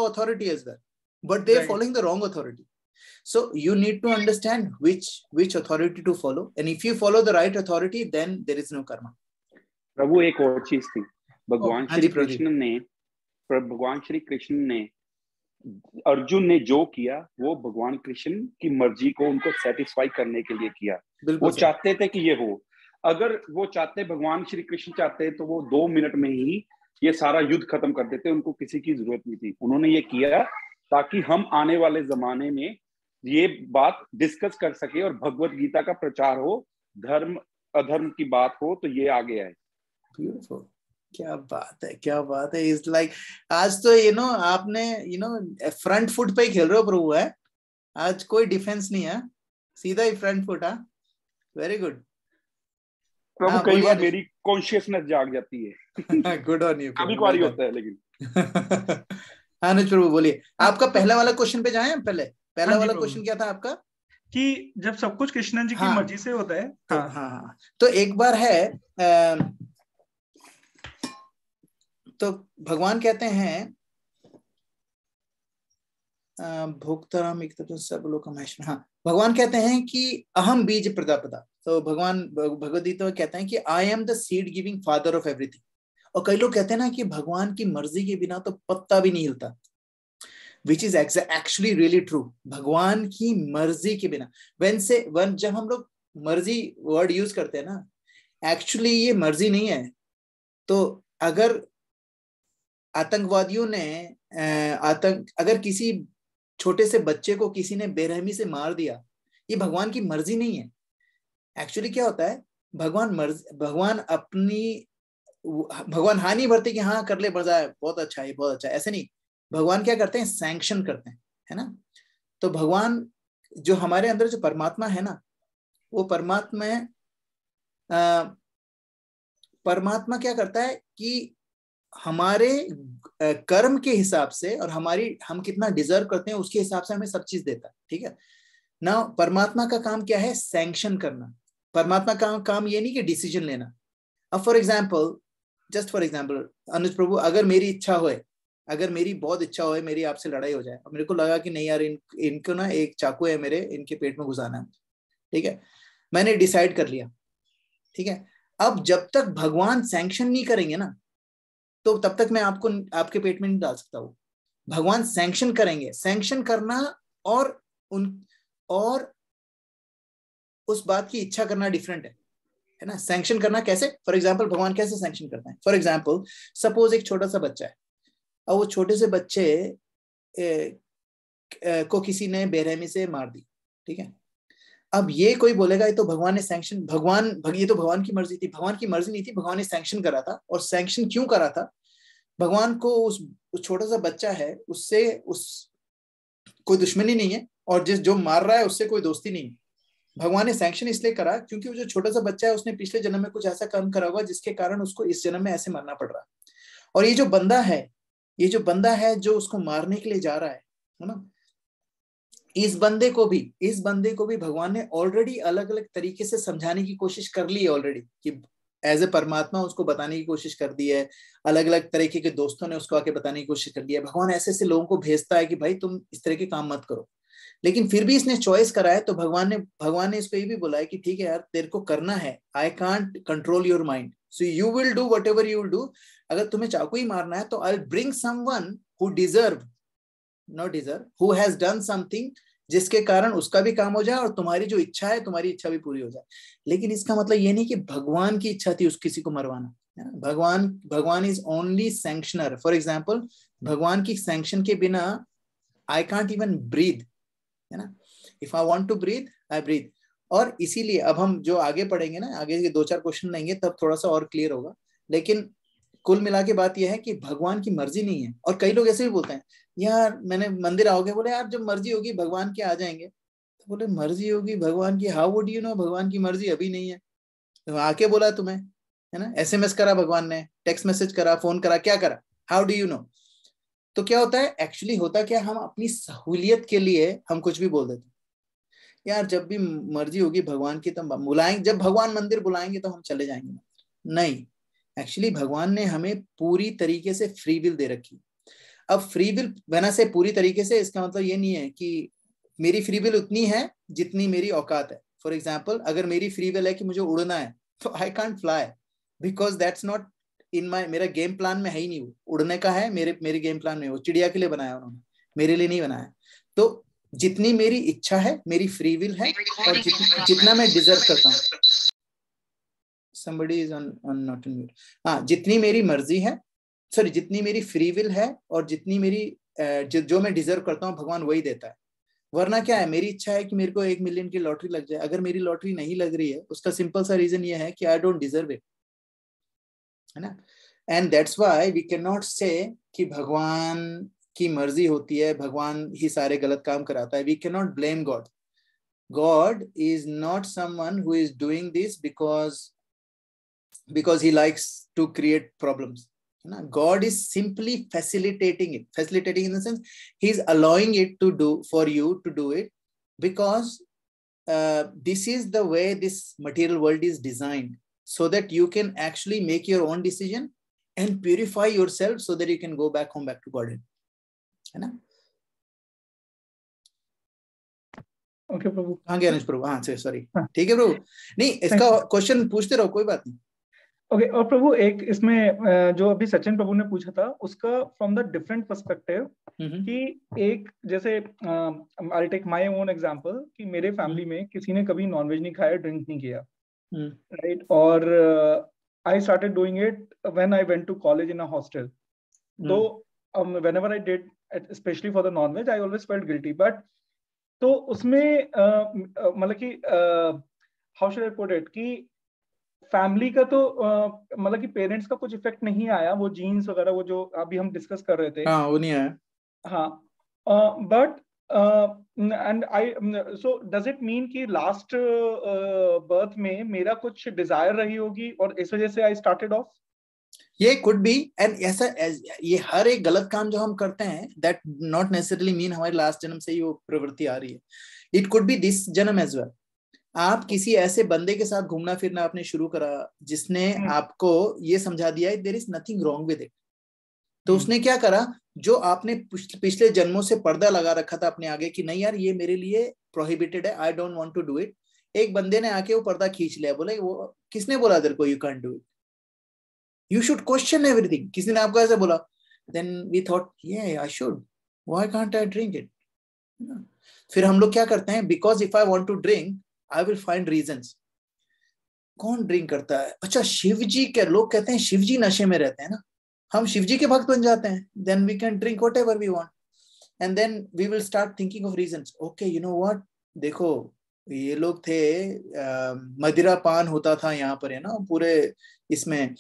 authority as well, but they are following the wrong authority. So you need to understand which authority to follow, and if you follow the right authority, then there is no karma.
प्रभु, एक और चीज थी, भगवान श्री कृष्ण ने अर्जुन ने जो किया, वो भगवान कृष्ण की मर्जी को उनको सेटिस्फाई करने के लिए किया। वो चाहते थे कि ये हो। अगर वो चाहते, भगवान श्री कृष्ण चाहते, तो वो 2 मिनट में ही ये सारा युद्ध खत्म कर देते। उनको किसी की जरूरत नहीं थी। उन्होंने ये किया ताकि हम आने वाले जमाने में ये बात डिस्कस कर सके और भगवत गीता का प्रचार हो, धर्म अधर्म की बात हो, तो ये आगे आए।
Beautiful. क्या बात है। इज लाइक आज तो आपने फ्रंट फुट पे ही खेल रहे हो प्रभु, है आज कोई डिफेंस नहीं है, सीधा ही फ्रंट फुट। वेरी गुड
प्रभु। कई बार मेरी कॉन्शियसनेस जाग जाती है।
Good on you.
कभी कभार होता है लेकिन।
अनुज प्रभु बोलिए, आपका पहला वाला क्वेश्चन पे जाएं पहले। पहला वाला क्वेश्चन क्या था आपका?
कि जब सब कुछ कृष्ण जी की मर्जी से होता है।
हाँ। तो एक बार है, तो भगवान कहते हैं भोक्ताराम सब लोग महेश्वर। हाँ, भगवान कहते हैं कि अहम बीज प्रजापिता। तो भगवान भगवद गीता में कहते हैं कि I am the seed giving father of everything. और कई लोग कहते हैं ना कि भगवान की मर्जी के बिना तो पत्ता भी नहीं हिलता, which is actually really true. भगवान की मर्जी के बिना, जब हम लोग मर्जी वर्ड यूज करते हैं ना, एक्चुअली ये मर्जी नहीं है। तो अगर आतंकवादियों ने अगर किसी छोटे से बच्चे को किसी ने बेरहमी से मार दिया, ये भगवान की मर्जी नहीं है। एक्चुअली क्या होता है, भगवान हानि भरते कि हाँ कर ले, मजा है, बहुत अच्छा है, बहुत अच्छा है, ऐसे नहीं। भगवान क्या करते हैं, सैंक्शन करते हैं, है ना। तो भगवान जो हमारे अंदर जो परमात्मा है ना, वो परमात्मा क्या करता है कि हमारे कर्म के हिसाब से और हम कितना डिजर्व करते हैं उसके हिसाब से हमें सब चीज देता है, ठीक है ना। परमात्मा का काम क्या है, सैंक्शन करना। परमात्मा का काम ये नहीं कि डिसीजन लेना। अब जस्ट फॉर एग्जाम्पल अनुज प्रभु, अगर मेरी बहुत इच्छा हो, मेरी आपसे लड़ाई हो जाए और मेरे को लगा कि नहीं यार, इनको ना एक चाकू है मेरे, इनके पेट में घुसाना है, ठीक है, मैंने डिसाइड कर लिया, ठीक है। अब जब तक भगवान सैंक्शन नहीं करेंगे ना, तो तब तक मैं आपके पेट में नहीं डाल सकता। वो भगवान सैंक्शन करेंगे। सैंक्शन करना और उस बात की इच्छा करना डिफरेंट है ना। सैंक्शन करना कैसे, फॉर एग्जांपल भगवान कैसे सैंक्शन करते हैं। फॉर एग्जांपल सपोज एक छोटा सा बच्चा है और वो छोटे से बच्चे को किसी ने बेरहमी से मार दी, ठीक है। अब ये कोई बोलेगा ये तो भगवान ने सैंक्शन, ये तो भगवान की मर्जी थी। भगवान की मर्जी नहीं थी, भगवान ने सैंक्शन करा था। और सैंक्शन क्यों करा था, भगवान को उस छोटा सा बच्चा है, उससे कोई दुश्मनी नहीं है, और जो मार रहा है उससे कोई दोस्ती नहीं है। भगवान ने सैंक्शन इसलिए करा क्योंकि वो जो छोटा सा बच्चा है उसने पिछले जन्म में कुछ ऐसा कर्म करा होगा जिसके कारण उसको इस जन्म में ऐसे मरना पड़ रहा है। और ये जो बंदा है जो उसको मारने के लिए जा रहा है ना, इस बंदे को भी भगवान ने ऑलरेडी अलग अलग तरीके से समझाने की कोशिश कर ली है ऑलरेडी, कि एज ए परमात्मा उसको बताने की कोशिश कर दी है, अलग अलग तरीके के दोस्तों ने उसको आके बताने की कोशिश कर दी है। भगवान ऐसे ऐसे लोगों को भेजता है कि भाई तुम इस तरह के काम मत करो, लेकिन फिर भी इसने चॉइस करा है। तो भगवान ने इसको ये भी बोला है कि ठीक है यार, तेरे को करना है, I can't control your mind, so you will do what ever you will do. अगर तुम्हें चाकू ही मारना है तो I will bring someone who has done something, जिसके कारण उसका भी काम हो जाए और तुम्हारी जो इच्छा है, तुम्हारी इच्छा भी पूरी हो जाए। लेकिन इसका मतलब ये नहीं कि भगवान की इच्छा थी उस किसी को मरवाना, है ना। भगवान इज ओनली सैंक्शनर। फॉर एग्जाम्पल, भगवान की सैंक्शन के बिना आई कांट इवन ब्रीथ, है ना। If I want to breathe, I breathe. और इसीलिए अब हम जो आगे पढ़ेंगे ना, आगे के 2-4 क्वेश्चन लेंगे तब थोड़ा सा और क्लियर होगा। लेकिन कुल मिला के बात यह है कि भगवान की मर्जी नहीं है। और कई लोग ऐसे भी बोलते हैं, यार मैंने मंदिर आओगे, बोले यार जब मर्जी होगी भगवान की आ जाएंगे। तो बोले मर्जी होगी भगवान की, हाउ वुड यू नो भगवान की मर्जी अभी नहीं है? तो आके बोला तुम्हें, है ना, SMS करा भगवान ने, टेक्स्ट मैसेज करा, फोन करा, क्या करा, हाउ डू यू नो? तो क्या होता है एक्चुअली, होता क्या, हम अपनी सहूलियत के लिए हम कुछ भी बोल देते हैं। यार जब भी मर्जी होगी भगवान की तब बुलाएंगे, जब भगवान मंदिर बुलाएंगे तो हम चले जाएंगे। नहीं, एक्चुअली भगवान ने हमें पूरी तरीके से फ्री विल दे रखी। अब फ्री विल बना से पूरी तरीके से, इसका मतलब ये नहीं है कि मेरी फ्री विल उतनी है जितनी मेरी औकात है। फॉर एग्जाम्पल, अगर मेरी फ्री विल है कि मुझे उड़ना है तो I can't fly, because that's not in मेरा गेम प्लान में है ही नहीं। वो उड़ने का है मेरे गेम प्लान में, वो चिड़िया के लिए बनाया उन्होंने, मेरे लिए नहीं बनाया। तो जितनी मेरी इच्छा है, मेरी फ्री विल है, और जितना मैं डिजर्व करता हूँ। somebody is on not in mute। हाँ, जितनी मेरी मर्जी है, सॉरी जितनी मेरी फ्री विल है और जितनी मेरी जो मैं डिजर्व करता हूँ, भगवान वही देता है। वरना क्या है, मेरी इच्छा है कि मेरे को 1 मिलियन की लॉटरी लग जाए। अगर मेरी लॉटरी नहीं लग रही है, उसका सिंपल सा रीजन ये है कि आई डोंट डिजर्व इट, है ना। And that's why we can not say कि भगवान की मर्जी होती है, भगवान ही सारे गलत काम कराता है। We can not blame God. God is not someone who is doing this because he likes to create problems. God is simply facilitating in the sense he's allowing it to do for you to do it, because this is the way this material world is designed, so that you can actually make your own decision and purify yourself so that you can go back home, back to God, है ना।
Okay प्रभु,
हाँ ज्ञानेश प्रभु, हाँ sorry, ठीक है प्रभु, नहीं इसका question पूछते रहो, कोई बात नहीं।
ओके और प्रभु एक इसमें जो अभी सचिन प्रभु ने पूछा था उसका फ्रॉम द डिफरेंट पर्सपेक्टिव, कि एक जैसे I take my own example कि मेरे फैमिली में किसी ने कभी नॉनवेज नहीं खाया, ड्रिंक नहीं किया, राइट। और I started doing it when I went to college in a hostel. तो whenever I did specially for the non veg I always felt guilty, but तो उसमें मतलब कि how should I put it, कि family का तो मतलब कि पेरेंट्स का कुछ इफेक्ट नहीं आया, वो जीन्स वगैरह वो जो अभी हम डिस्कस कर रहे थे,
हाँ वो नहीं आया,
हाँ। But and I so does it mean कि लास्ट बर्थ में मेरा कुछ डिजायर रही होगी और इस वजह से आई स्टार्टेड ऑफ?
ये कुड बी। एंड ऐसा ये हर एक गलत काम जो हम करते हैं, दैट नॉट नेसेसरली मीन हमारे लास्ट जन्म से ही वो प्रवृत्ति आ रही है। इट कुड बी दिस जन्म एज वेल। आप किसी ऐसे बंदे के साथ घूमना फिरना आपने शुरू करा जिसने आपको ये समझा दिया है there is nothing wrong with it. तो उसने क्या करा, जो आपने पिछले जन्मों से पर्दा लगा रखा था अपने आगे कि नहीं यार ये मेरे लिए प्रोहिबिटेड है, I don't want to do it, एक बंदे ने आके वो पर्दा खींच लिया। बोले वो किसने बोला तेरे को you can't do it, you should question everything. किसी ने आपको ऐसे बोला, देन वी थॉट ये I should, why can't I drink it. फिर हम लोग क्या करते हैं, because if I want to drink I will find reasons. कौन ड्रिंक करता है? अच्छा शिव जी के लोग कहते हैं शिव जी नशे में रहते हैं ना, हम शिव जी के भक्त बन जाते हैं, then we can drink whatever we want and then we will start thinking of reasons. Okay you know what, देखो ये लोग थे, मदिरा पान होता था यहाँ पर, है ना, पूरे इसमें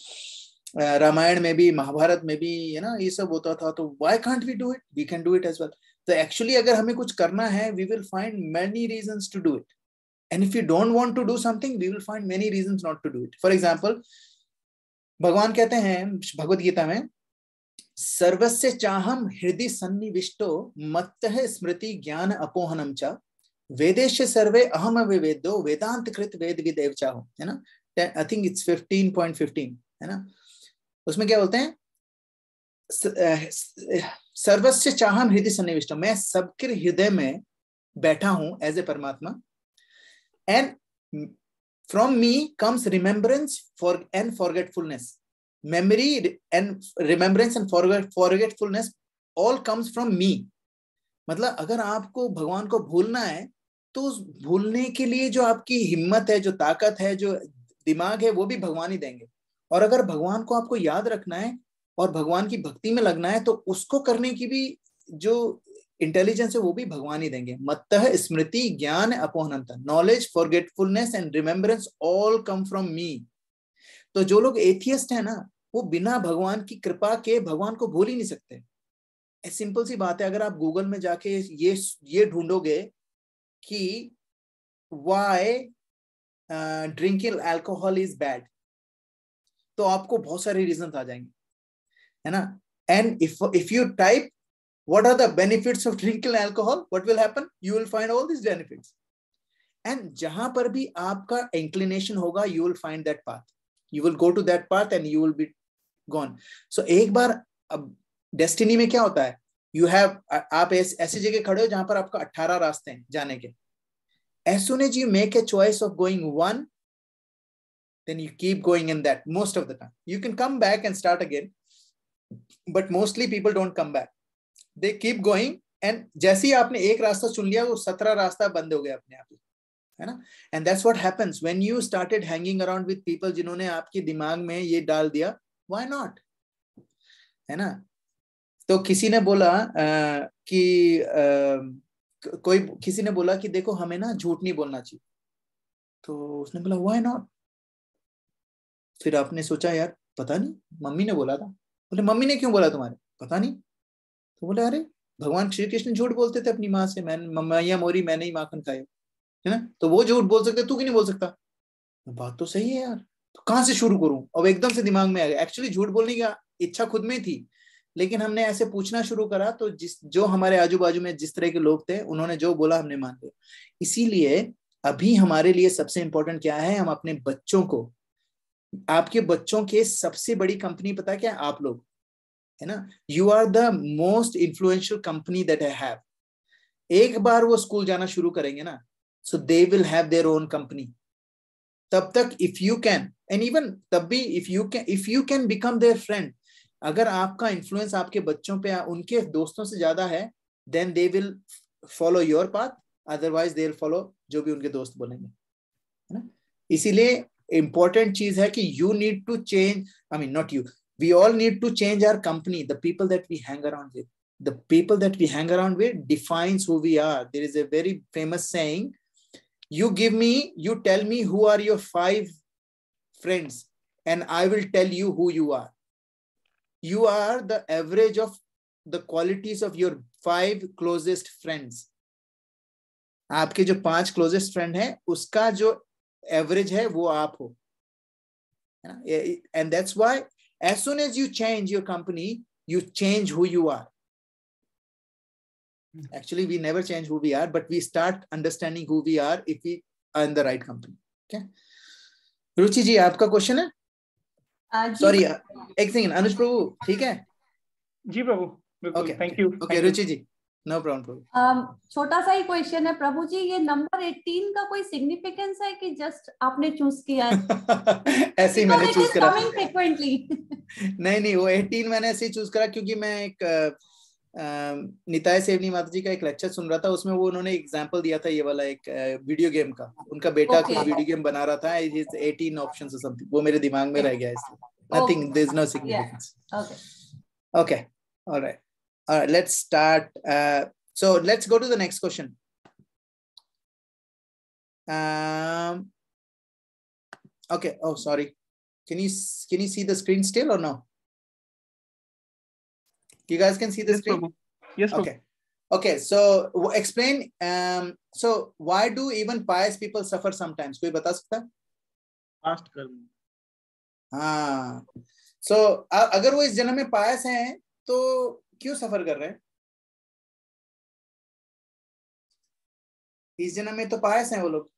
रामायण में भी, महाभारत में भी, है ना, ये सब होता था. तो why can't we do it? We can do it as well. तो एक्चुअली अगर हमें कुछ करना है, we will find many reasons to do it. And if you don't want to do something, we will find many reasons not to do it. For example, भगवान कहते हैं भगवत गीता में, सर्वस्य चाहम हृदि सन्निविष्टो मत्तः स्मृति ज्ञान अपोहनम च वेदेश सर्वे अहम वेदो वेदांत कृत वेद विदेव चाहो, है ना. I think it's 15.15, है ना. उसमें क्या बोलते हैं, सर्वस्य चाहम हृदय सन्निविष्टो, मैं सबके हृदय में बैठा हूं एज ए परमात्मा. And from me comes remembrance for and forgetfulness. Memory and remembrance and forgetfulness all comes from me. मतलब अगर आपको भगवान को भूलना है तो उस भूलने के लिए जो आपकी हिम्मत है, जो ताकत है, जो दिमाग है, वो भी भगवान ही देंगे. और अगर भगवान को आपको याद रखना है और भगवान की भक्ति में लगना है तो उसको करने की भी जो इंटेलिजेंस है वो भी भगवान ही देंगे. मत्तः स्मृति ज्ञान अपोहनंता, knowledge, forgetfulness and remembrance all come from me. तो जो लोग एथियस्ट है ना, वो बिना भगवान की कृपा के भगवान को भूल ही नहीं सकते. सिंपल सी बात है. अगर आप गूगल में जाके ये ढूंढोगे कि why drinking alcohol is bad, तो आपको बहुत सारे रीजन आ जाएंगे, है ना. And if you type what are the benefits of drinking alcohol, what will happen? You will find all these benefits. And जहां पर भी आपका inclination होगा, you will find that path. You will go to that path and you will be gone. So एक बार अब destiny में क्या होता है, you have, आप ऐसी जगह खड़े हो जहां पर आपका 18 रास्ते हैं जाने के. As soon as you make a choice of going one, then you keep going in that most of the time. You can come back and start again, but mostly people don't come back. They keep going, and जैसे ही आपने एक रास्ता चुन लिया वो 17 रास्ता बंद हो गया अपने आप ही, है ना. And that's what happens when you started hanging around with people जिन्होंने आपके दिमाग में ये डाल दिया, why not, है ना. तो किसी ने बोला किसी ने बोला कि देखो हमें ना झूठ नहीं बोलना चाहिए. तो उसने बोला why not. फिर आपने सोचा यार पता नहीं, मम्मी ने बोला था. बोले मम्मी ने क्यों बोला तुम्हारे, पता नहीं. तो बोले अरे भगवान श्री कृष्ण झूठ बोलते थे अपनी माँ से, मैया मोरी मैंने ही माखन खाया, है ना. तो वो झूठ बोल सकते, तू क्यों नहीं बोल सकता. बात तो सही है यार, तो कहाँ से शुरू करूं. अब एकदम से दिमाग में आ गया. एक्चुअली झूठ बोलने की इच्छा खुद में थी, लेकिन हमने ऐसे पूछना शुरू करा तो जो हमारे आजू बाजू में जिस तरह के लोग थे उन्होंने जो बोला हमने मान लिया. इसीलिए अभी हमारे लिए सबसे इंपॉर्टेंट क्या है, हम अपने बच्चों को, आपके बच्चों के सबसे बड़ी कंपनी पता क्या, आप लोग, है ना. You are the most influential company that I have. एक बार वो स्कूल जाना शुरू करेंगे ना, so they will have their own company. तब तक if you can, and even तब भी if you can become their friend, अगर आपका इन्फ्लुएंस आपके बच्चों पे उनके दोस्तों से ज्यादा है, then they will follow your path, otherwise they will follow जो भी उनके दोस्त बोलेंगे, है ना. इसीलिए इंपॉर्टेंट चीज है कि you need to change, I mean not you, we all need to change our company. The people that we hang around with, the people that we hang around with defines who we are. There is a very famous saying, you tell me who are your 5 friends and I will tell you who you are. You are the average of the qualities of your 5 closest friends. आपके जो 5 closest friend हैं उसका जो average है वो आप हो, and that's why as soon as you change your company, you change who you are. Actually, we never change who we are, but we start understanding who we are if we are in the right company. Okay. रुचि जी, आपका question है? Sorry, एक second. अनुज प्रभु, ठीक है?
जी प्रभु, बिल्कुल. Thank you.
Okay, Ruchi ji, no problem प्रभु.
छोटा सा ही question है प्रभु जी, ये नंबर 18 का कोई सिग्निफिकेंस है कि जस्ट आपने चूज किया है?
ऐसे ही मैंने चूज करा. नहीं, वो 18 मैंने ऐसे ही चूज करा क्योंकि मैं एक निताय सेवनी माता जी का एक लेक्चर सुन रहा था, उसमें वो उन्होंने एग्जांपल दिया था ये वाला एक वीडियो गेम का. उनका बेटा कुछ वीडियो गेम बना रहा था, 18 ऑप्शंस और समथिंग, वो मेरे दिमाग में रह गया. इसलिए nothing, there is no significance. Okay, alright. All right, let's start. So let's go to the next question. Okay. Oh, sorry. Can you see the screen still or no? You guys can see the screen?
Prabhu. Yes, Prabhu.
Okay. Okay, so explain. So why do even pious people suffer sometimes? कोई बता सकता है?
Past कर्म.
हाँ. So अगर वो इस जन्म में pious हैं, तो क्यों सफर कर रहे हैं? इस जन्म में तो pious हैं वो लोग.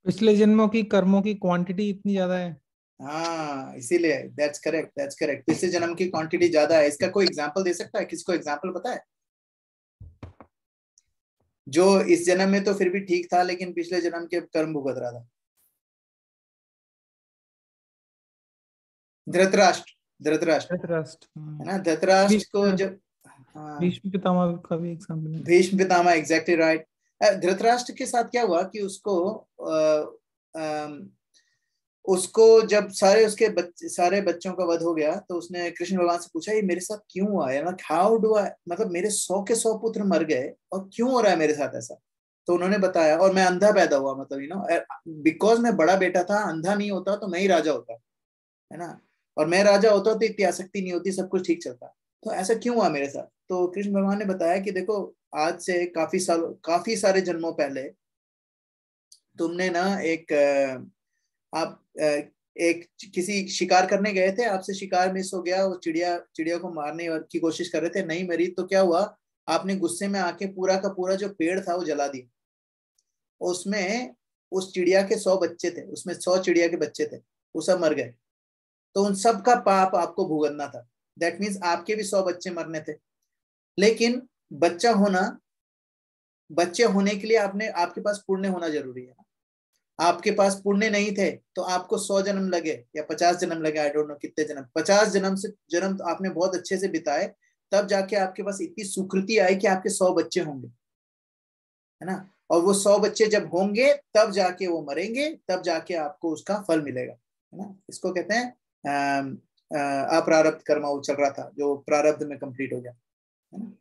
पिछले जन्मों की कर्मों की क्वांटिटी इतनी ज्यादा है.
हाँ, इसीलिए. That's correct. That's correct. पिछले जन्म की क्वांटिटी ज्यादा है. इसका कोई एग्जांपल दे सकता है? किसको एग्जांपल पता है? जो इस जन्म में तो फिर भी ठीक था, लेकिन पिछले जन्म के कर्म भुगत रहा था. धृतराष्ट्र है ना. धृतराष्ट्र को जब
भीष्म पितामह का भी एग्जांपल है.
Bhishma Pitamah, exactly right. धृतराष्ट्र के साथ क्या हुआ कि उसको जब सारे बच्चों का वध हो गया, तो उसने कृष्ण भगवान से पूछा, ये मेरे साथ क्यों हुआ है? हाउ डू आई, मतलब मेरे 100 के 100 पुत्र मर गए और क्यों हो रहा है मेरे साथ ऐसा? तो उन्होंने बताया, और मैं अंधा पैदा हुआ, मतलब बिकॉज मैं बड़ा बेटा था, अंधा नहीं होता तो मैं ही राजा होता, है ना. और मैं राजा होता तो इतनी आसक्ति नहीं होती, सब कुछ ठीक चलता. तो ऐसा क्यों हुआ मेरे साथ? तो कृष्ण भगवान ने बताया कि देखो, आज से काफी सारे जन्मों पहले तुमने ना आप किसी शिकार करने गए थे, आपसे शिकार मिस हो गया, वो चिड़िया को मारने की कोशिश कर रहे थे, नहीं मरी. तो क्या हुआ, आपने गुस्से में आके पूरा का पूरा जो पेड़ था वो जला दिया. उसमें उस चिड़िया के 100 बच्चे थे, उसमें 100 चिड़िया के बच्चे थे, वो सब मर गए. तो उन सब का पाप आपको भुगतना था. दैट मीन्स आपके भी 100 बच्चे मरने थे. लेकिन बच्चे होने के लिए आपके पास पुण्य होना जरूरी है. आपके पास पुण्य नहीं थे तो आपको 100 जन्म लगे या 50 जन्म लगे, आई डोंट नो कितने जन्म, 50 जन्म तो आपने बहुत अच्छे से बिताए, तब जाके आपके पास इतनी सुकृति आई कि आपके 100 बच्चे होंगे, है ना. और वो 100 बच्चे जब होंगे तब जाके वो मरेंगे, तब जाके आपको उसका फल मिलेगा, है ना. इसको कहते हैं अप्रारब्ध कर्म. वो चल रहा था जो प्रारब्ध में कंप्लीट हो गया, है ना.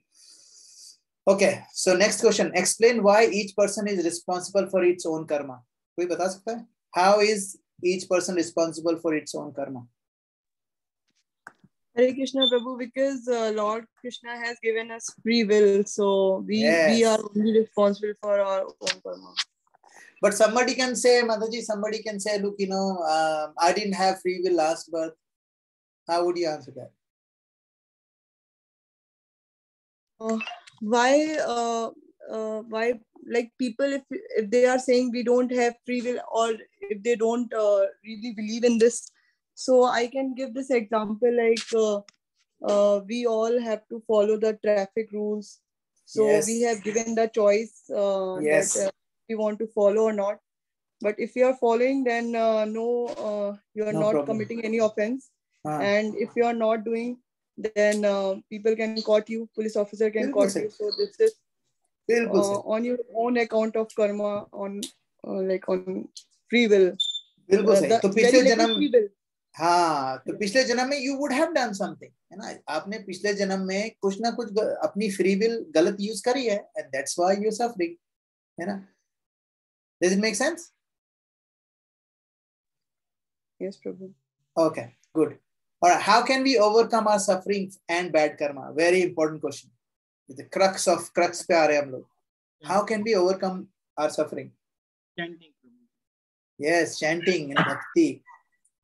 Okay, so next question, explain why each person is responsible for its own Karma. कोई बता सकता है? How is each person responsible for its own Karma?
Hare Krishna Prabhu, because Lord Krishna has given us free will, so we are only responsible for our own karma.
But somebody can say, Mataji, somebody can say, look, I didn't have free will last birth. How would you answer that?
Why, like people, if they are saying we don't have free will, or if they don't really believe in this, so I can give this example, like we all have to follow the traffic rules. So we have given the choice that we want to follow or not. But if you are following, then you are not problem. Committing any offense. And if you are not doing, then people can caught you, police officer can caught you. So this is on your own account of karma, on like on free will.
बिल्कुल सही. तो पिछले जन्म, हाँ, तो पिछले जन्म में you would have done something, है ना. आपने पिछले जन्म में कुछ ना कुछ अपनी फ्री विल गलत यूज करी है, and that's why you're suffering, है ना. Does it make sense?
Yes, Prabhu.
Okay, good. All right, how can we overcome our suffering and bad karma? Very important question. The crux पे आ रहे हैं हम लोग. How can we overcome our suffering?
Chanting.
Yes, chanting and bhakti.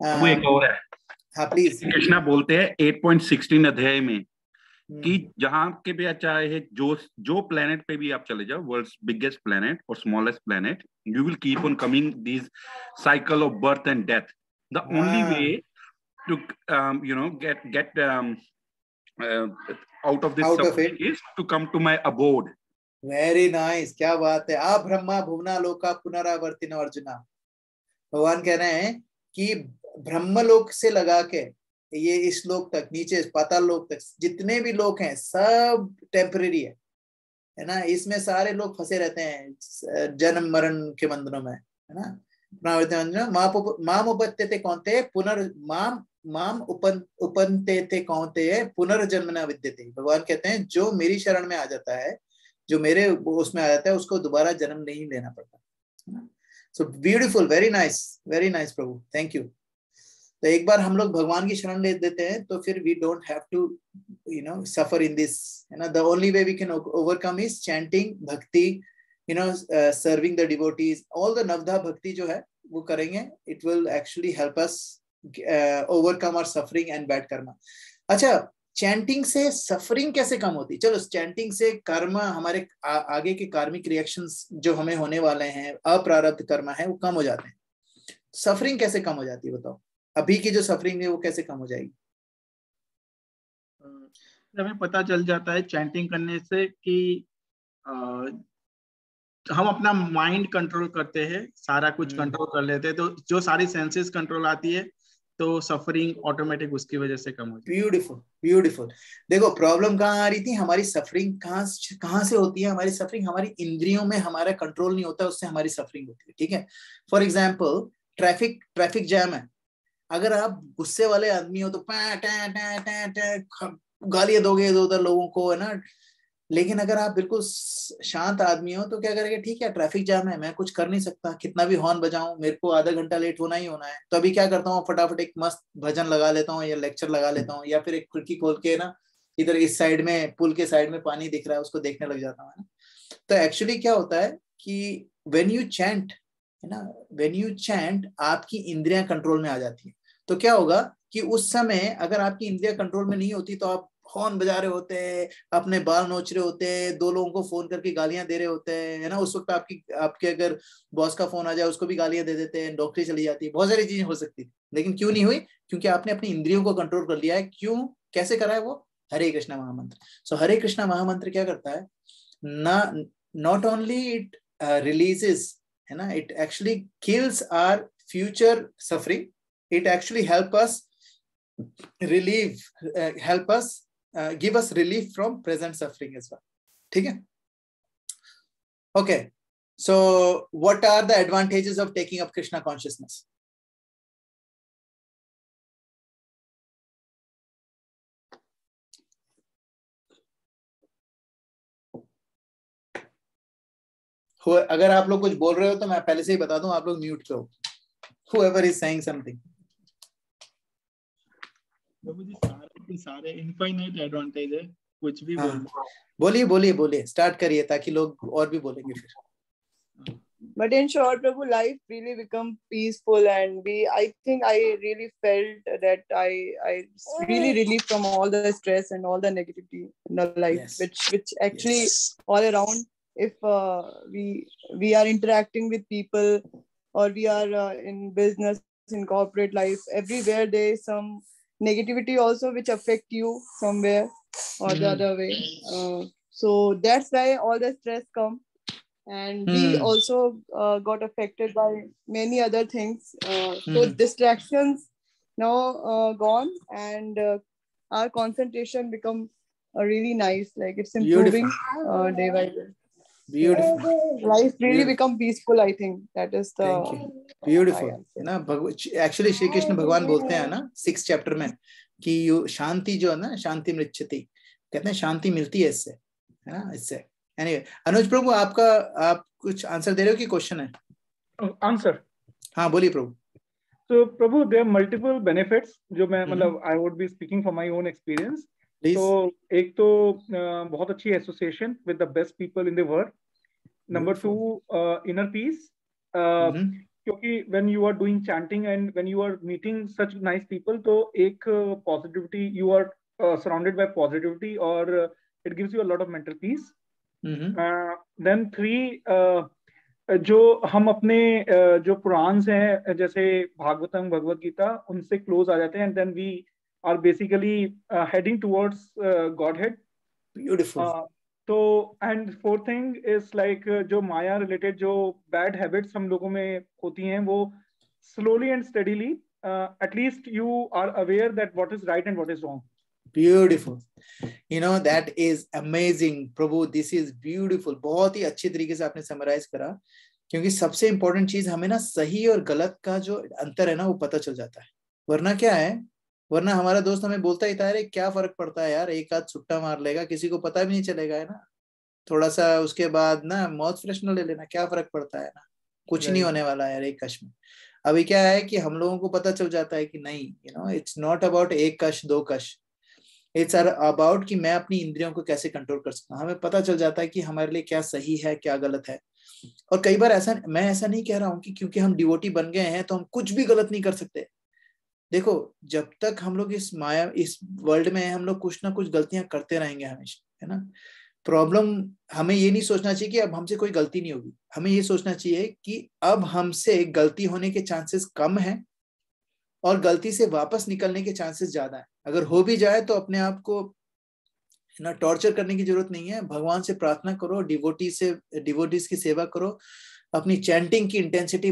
वो एक और है.
हाँ, प्लीज.
कृष्णा बोलते हैं 8.16 अध्याय में कि जहां के भी चाहे जो प्लेनेट पे भी आप चले जाओ, वर्ल्ड्स बिगेस्ट प्लेनेट और smallest planet, you will keep on coming this cycle of birth and death. The only way to get out of this suffering is to come to my abode.
Very nice. क्या बात है. आ ब्रह्मा भुवना लोका पुनरावर्तिनो अर्जुना. भगवान कह रहे हैं कि ब्रह्मलोक से लगा के ये इस लोक तक, नीचे पाताल लोक तक जितने भी लोक हैं सब टेम्परेरी है ना. इसमें सारे लोग फंसे रहते हैं जन्म मरण के बंधनों में, है ना. माम उपत्यते कौनते माम उपनते थे कौनते पुनर्जन्म न विद्यते. भगवान कहते हैं जो मेरी शरण में आ जाता है, जो मेरे उसमें आ जाता है, उसको दोबारा जन्म नहीं लेना पड़ता. So beautiful, very nice, Prabhu. Thank you. तो एक बार हम लोग भगवान की शरण ले देते हैं तो फिर we don't have to suffer in this, है ना। The only way we can overcome is chanting, bhakti, serving the devotees, all the navadha bhakti जो है वो करेंगे, it will actually help us overcome our suffering and bad karma. अच्छा, चैंटिंग से suffering कैसे कम होती? चलो, चैंटिंग से कर्म, हमारे आगे के कार्मिक रिएक्शंस जो हमें होने वाले हैं, अप्रारब्ध कर्म है, वो कम हो जाते हैं। सफरिंग कैसे कम हो जाती है बताओ? अभी की जो सफरिंग है वो कैसे कम हो जाएगी?
हमें पता चल जाता है चैंटिंग करने से कि हम अपना माइंड कंट्रोल करते हैं, सारा कुछ कंट्रोल कर लेते हैं, तो जो सारी सेंसेस कंट्रोल आती है तो सफरिंग ऑटोमेटिक उसकी वजह से कम हो जाती है।
Beautiful, beautiful. देखो प्रॉब्लम कहाँ आ रही थी हमारी? सफरिंग कहाँ से होती है? हमारी सफरिंग हमारी इंद्रियों में हमारा कंट्रोल नहीं होता, उससे हमारी सफरिंग होती है। ठीक है, फॉर एग्जाम्पल ट्रैफिक जैम है, अगर आप गुस्से वाले आदमी हो तो गालियां दोगे इधर उधर लोगों को, है ना। लेकिन अगर आप बिल्कुल शांत आदमी हो तो क्या करेंगे? ठीक है, ट्रैफिक जाम है, मैं कुछ कर नहीं सकता, कितना भी हॉर्न बजाऊं, मेरे को आधा घंटा लेट होना ही होना है। तो अभी क्या करता हूँ, फटाफट एक मस्त भजन लगा लेता हूँ या लेक्चर लगा लेता हूँ, या फिर एक खिड़की खोल के ना इधर इस साइड में, पुल के साइड में पानी दिख रहा है, उसको देखने लग जाता हूँ। तो एक्चुअली क्या होता है कि व्हेन यू चैंट, है ना, व्हेन यू चैंट आपकी इंद्रियां कंट्रोल में आ जाती है। तो क्या होगा कि उस समय अगर आपकी इंद्रियां कंट्रोल में नहीं होती तो आप हॉर्न बजा रहे होते हैं, अपने बाल नोच रहे होते हैं, दो लोगों को फोन करके गालियां दे रहे होते हैं, है ना। उस वक्त आपके अगर बॉस का फोन आ जाए उसको भी गालियां दे देते हैं, नौकरी चली जाती है, बहुत सारी चीजें हो सकती थी। लेकिन क्यों नहीं हुई? क्योंकि आपने अपनी इंद्रियों को कंट्रोल कर लिया है। क्यों? कैसे करा है वो? हरे कृष्णा महामंत्र। सो हरे कृष्णा महामंत्र क्या करता है ना, नॉट ओनली इट रिलीजेस, है ना, it actually kills our future suffering, it actually help us give us relief from present suffering as well. ठीक है? Okay, so what are the advantages of taking up Krishna consciousness? अगर आप लोग कुछ बोल रहे हो तो मैं पहले से ही बता दूं, आप लोग म्यूट पे हो, whoever is saying something.
प्रभु जी सारे इनफाइनाइट एडवांटेज है, कुछ भी
बोलिए, स्टार्ट करिए ताकि लोग और भी बोलेंगे फिर।
But in short, Prabhu, life really become peaceful, and I think I really felt that I really relieved from all the stress and all the negativity in the life, yes. which actually all around, if we are interacting with people or we are in business, in corporate life, everywhere there is some negativity also which affect you somewhere or the other way. So that's why all the stress come, and we also got affected by many other things. So distractions now gone, and our concentration become really nice, like it's improving day by day.
Beautiful.
Life really become peaceful, I think that is the
beautiful, है ना। Actually Shri Krishna भगवान बोलते हैं ना 6th chapter में कि शांति जो है ना, शांति मृच्छति, कहते हैं शांति मिलती है इससे, है ना, इससे। एनीवे, अनुज प्रभु आप कुछ आंसर दे रहे हो कि क्वेश्चन है?
आंसर,
हाँ बोलिए प्रभु।
तो प्रभु देयर मल्टीपल बेनिफिट्स जो मैं मतलब I would be speaking from my own experience. तो एक तो बहुत अच्छी association with the best people in the world. Number 2 inner peace, क्योंकि when you are doing chanting and when you are meeting such nice people, तो एक positivity, you are surrounded by positivity और it gives you a lot of mental peace. Then 3, जो हम अपने जो पुराण्स हैं जैसे भागवतम, भगवत गीता, उनसे क्लोज आ जाते हैं, and then we are basically heading towards Godhead.
Beautiful.
तो and 4th thing is like जो माया रिलेटेड जो बैड हैबिट्स हम लोगों में होती हैं, वो slowly and steadily atleast you are aware that what is right and what is wrong.
Beautiful, that is amazing, Prabhu. This is beautiful. बहुत ही अच्छे तरीके से आपने समराइज करा, क्योंकि सबसे इम्पोर्टेंट चीज हमें ना सही और गलत का जो अंतर है ना वो पता चल जाता है। वरना क्या है, वरना हमारा दोस्त हमें बोलता ही था, अरे क्या फर्क पड़ता है यार, एक आध छुट्टा मार लेगा, किसी को पता भी नहीं चलेगा, है ना, थोड़ा सा उसके बाद ना मौत फ्रेशनर ले लेना, क्या फर्क पड़ता है ना, कुछ नहीं होने वाला है यार एक कश में। अभी क्या है कि हम लोगों को पता चल जाता है कि नहीं, इट्स नॉट अबाउट एक कश दो कश, इट्स अबाउट कि मैं अपनी इंद्रियों को कैसे कंट्रोल कर सकता हूँ। हमें पता चल जाता है कि हमारे लिए क्या सही है क्या गलत है। और कई बार मैं ऐसा नहीं कह रहा हूँ कि क्योंकि हम डिवोटी बन गए हैं तो हम कुछ भी गलत नहीं कर सकते। देखो, जब तक हम लोग इस वर्ल्ड में हम लोग कुछ ना कुछ गलतियां करते रहेंगे हमेशा, है ना। प्रॉब्लम हमें ये नहीं सोचना चाहिए कि अब हमसे कोई गलती नहीं होगी, हमें ये सोचना चाहिए कि अब हमसे गलती होने के चांसेस कम हैं और गलती से वापस निकलने के चांसेस ज्यादा है। अगर हो भी जाए तो अपने आप को ना टॉर्चर करने की जरूरत नहीं है, भगवान से प्रार्थना करो, डिवोटीज की सेवा करो, अपनी चैंटिंग की इंटेंसिटी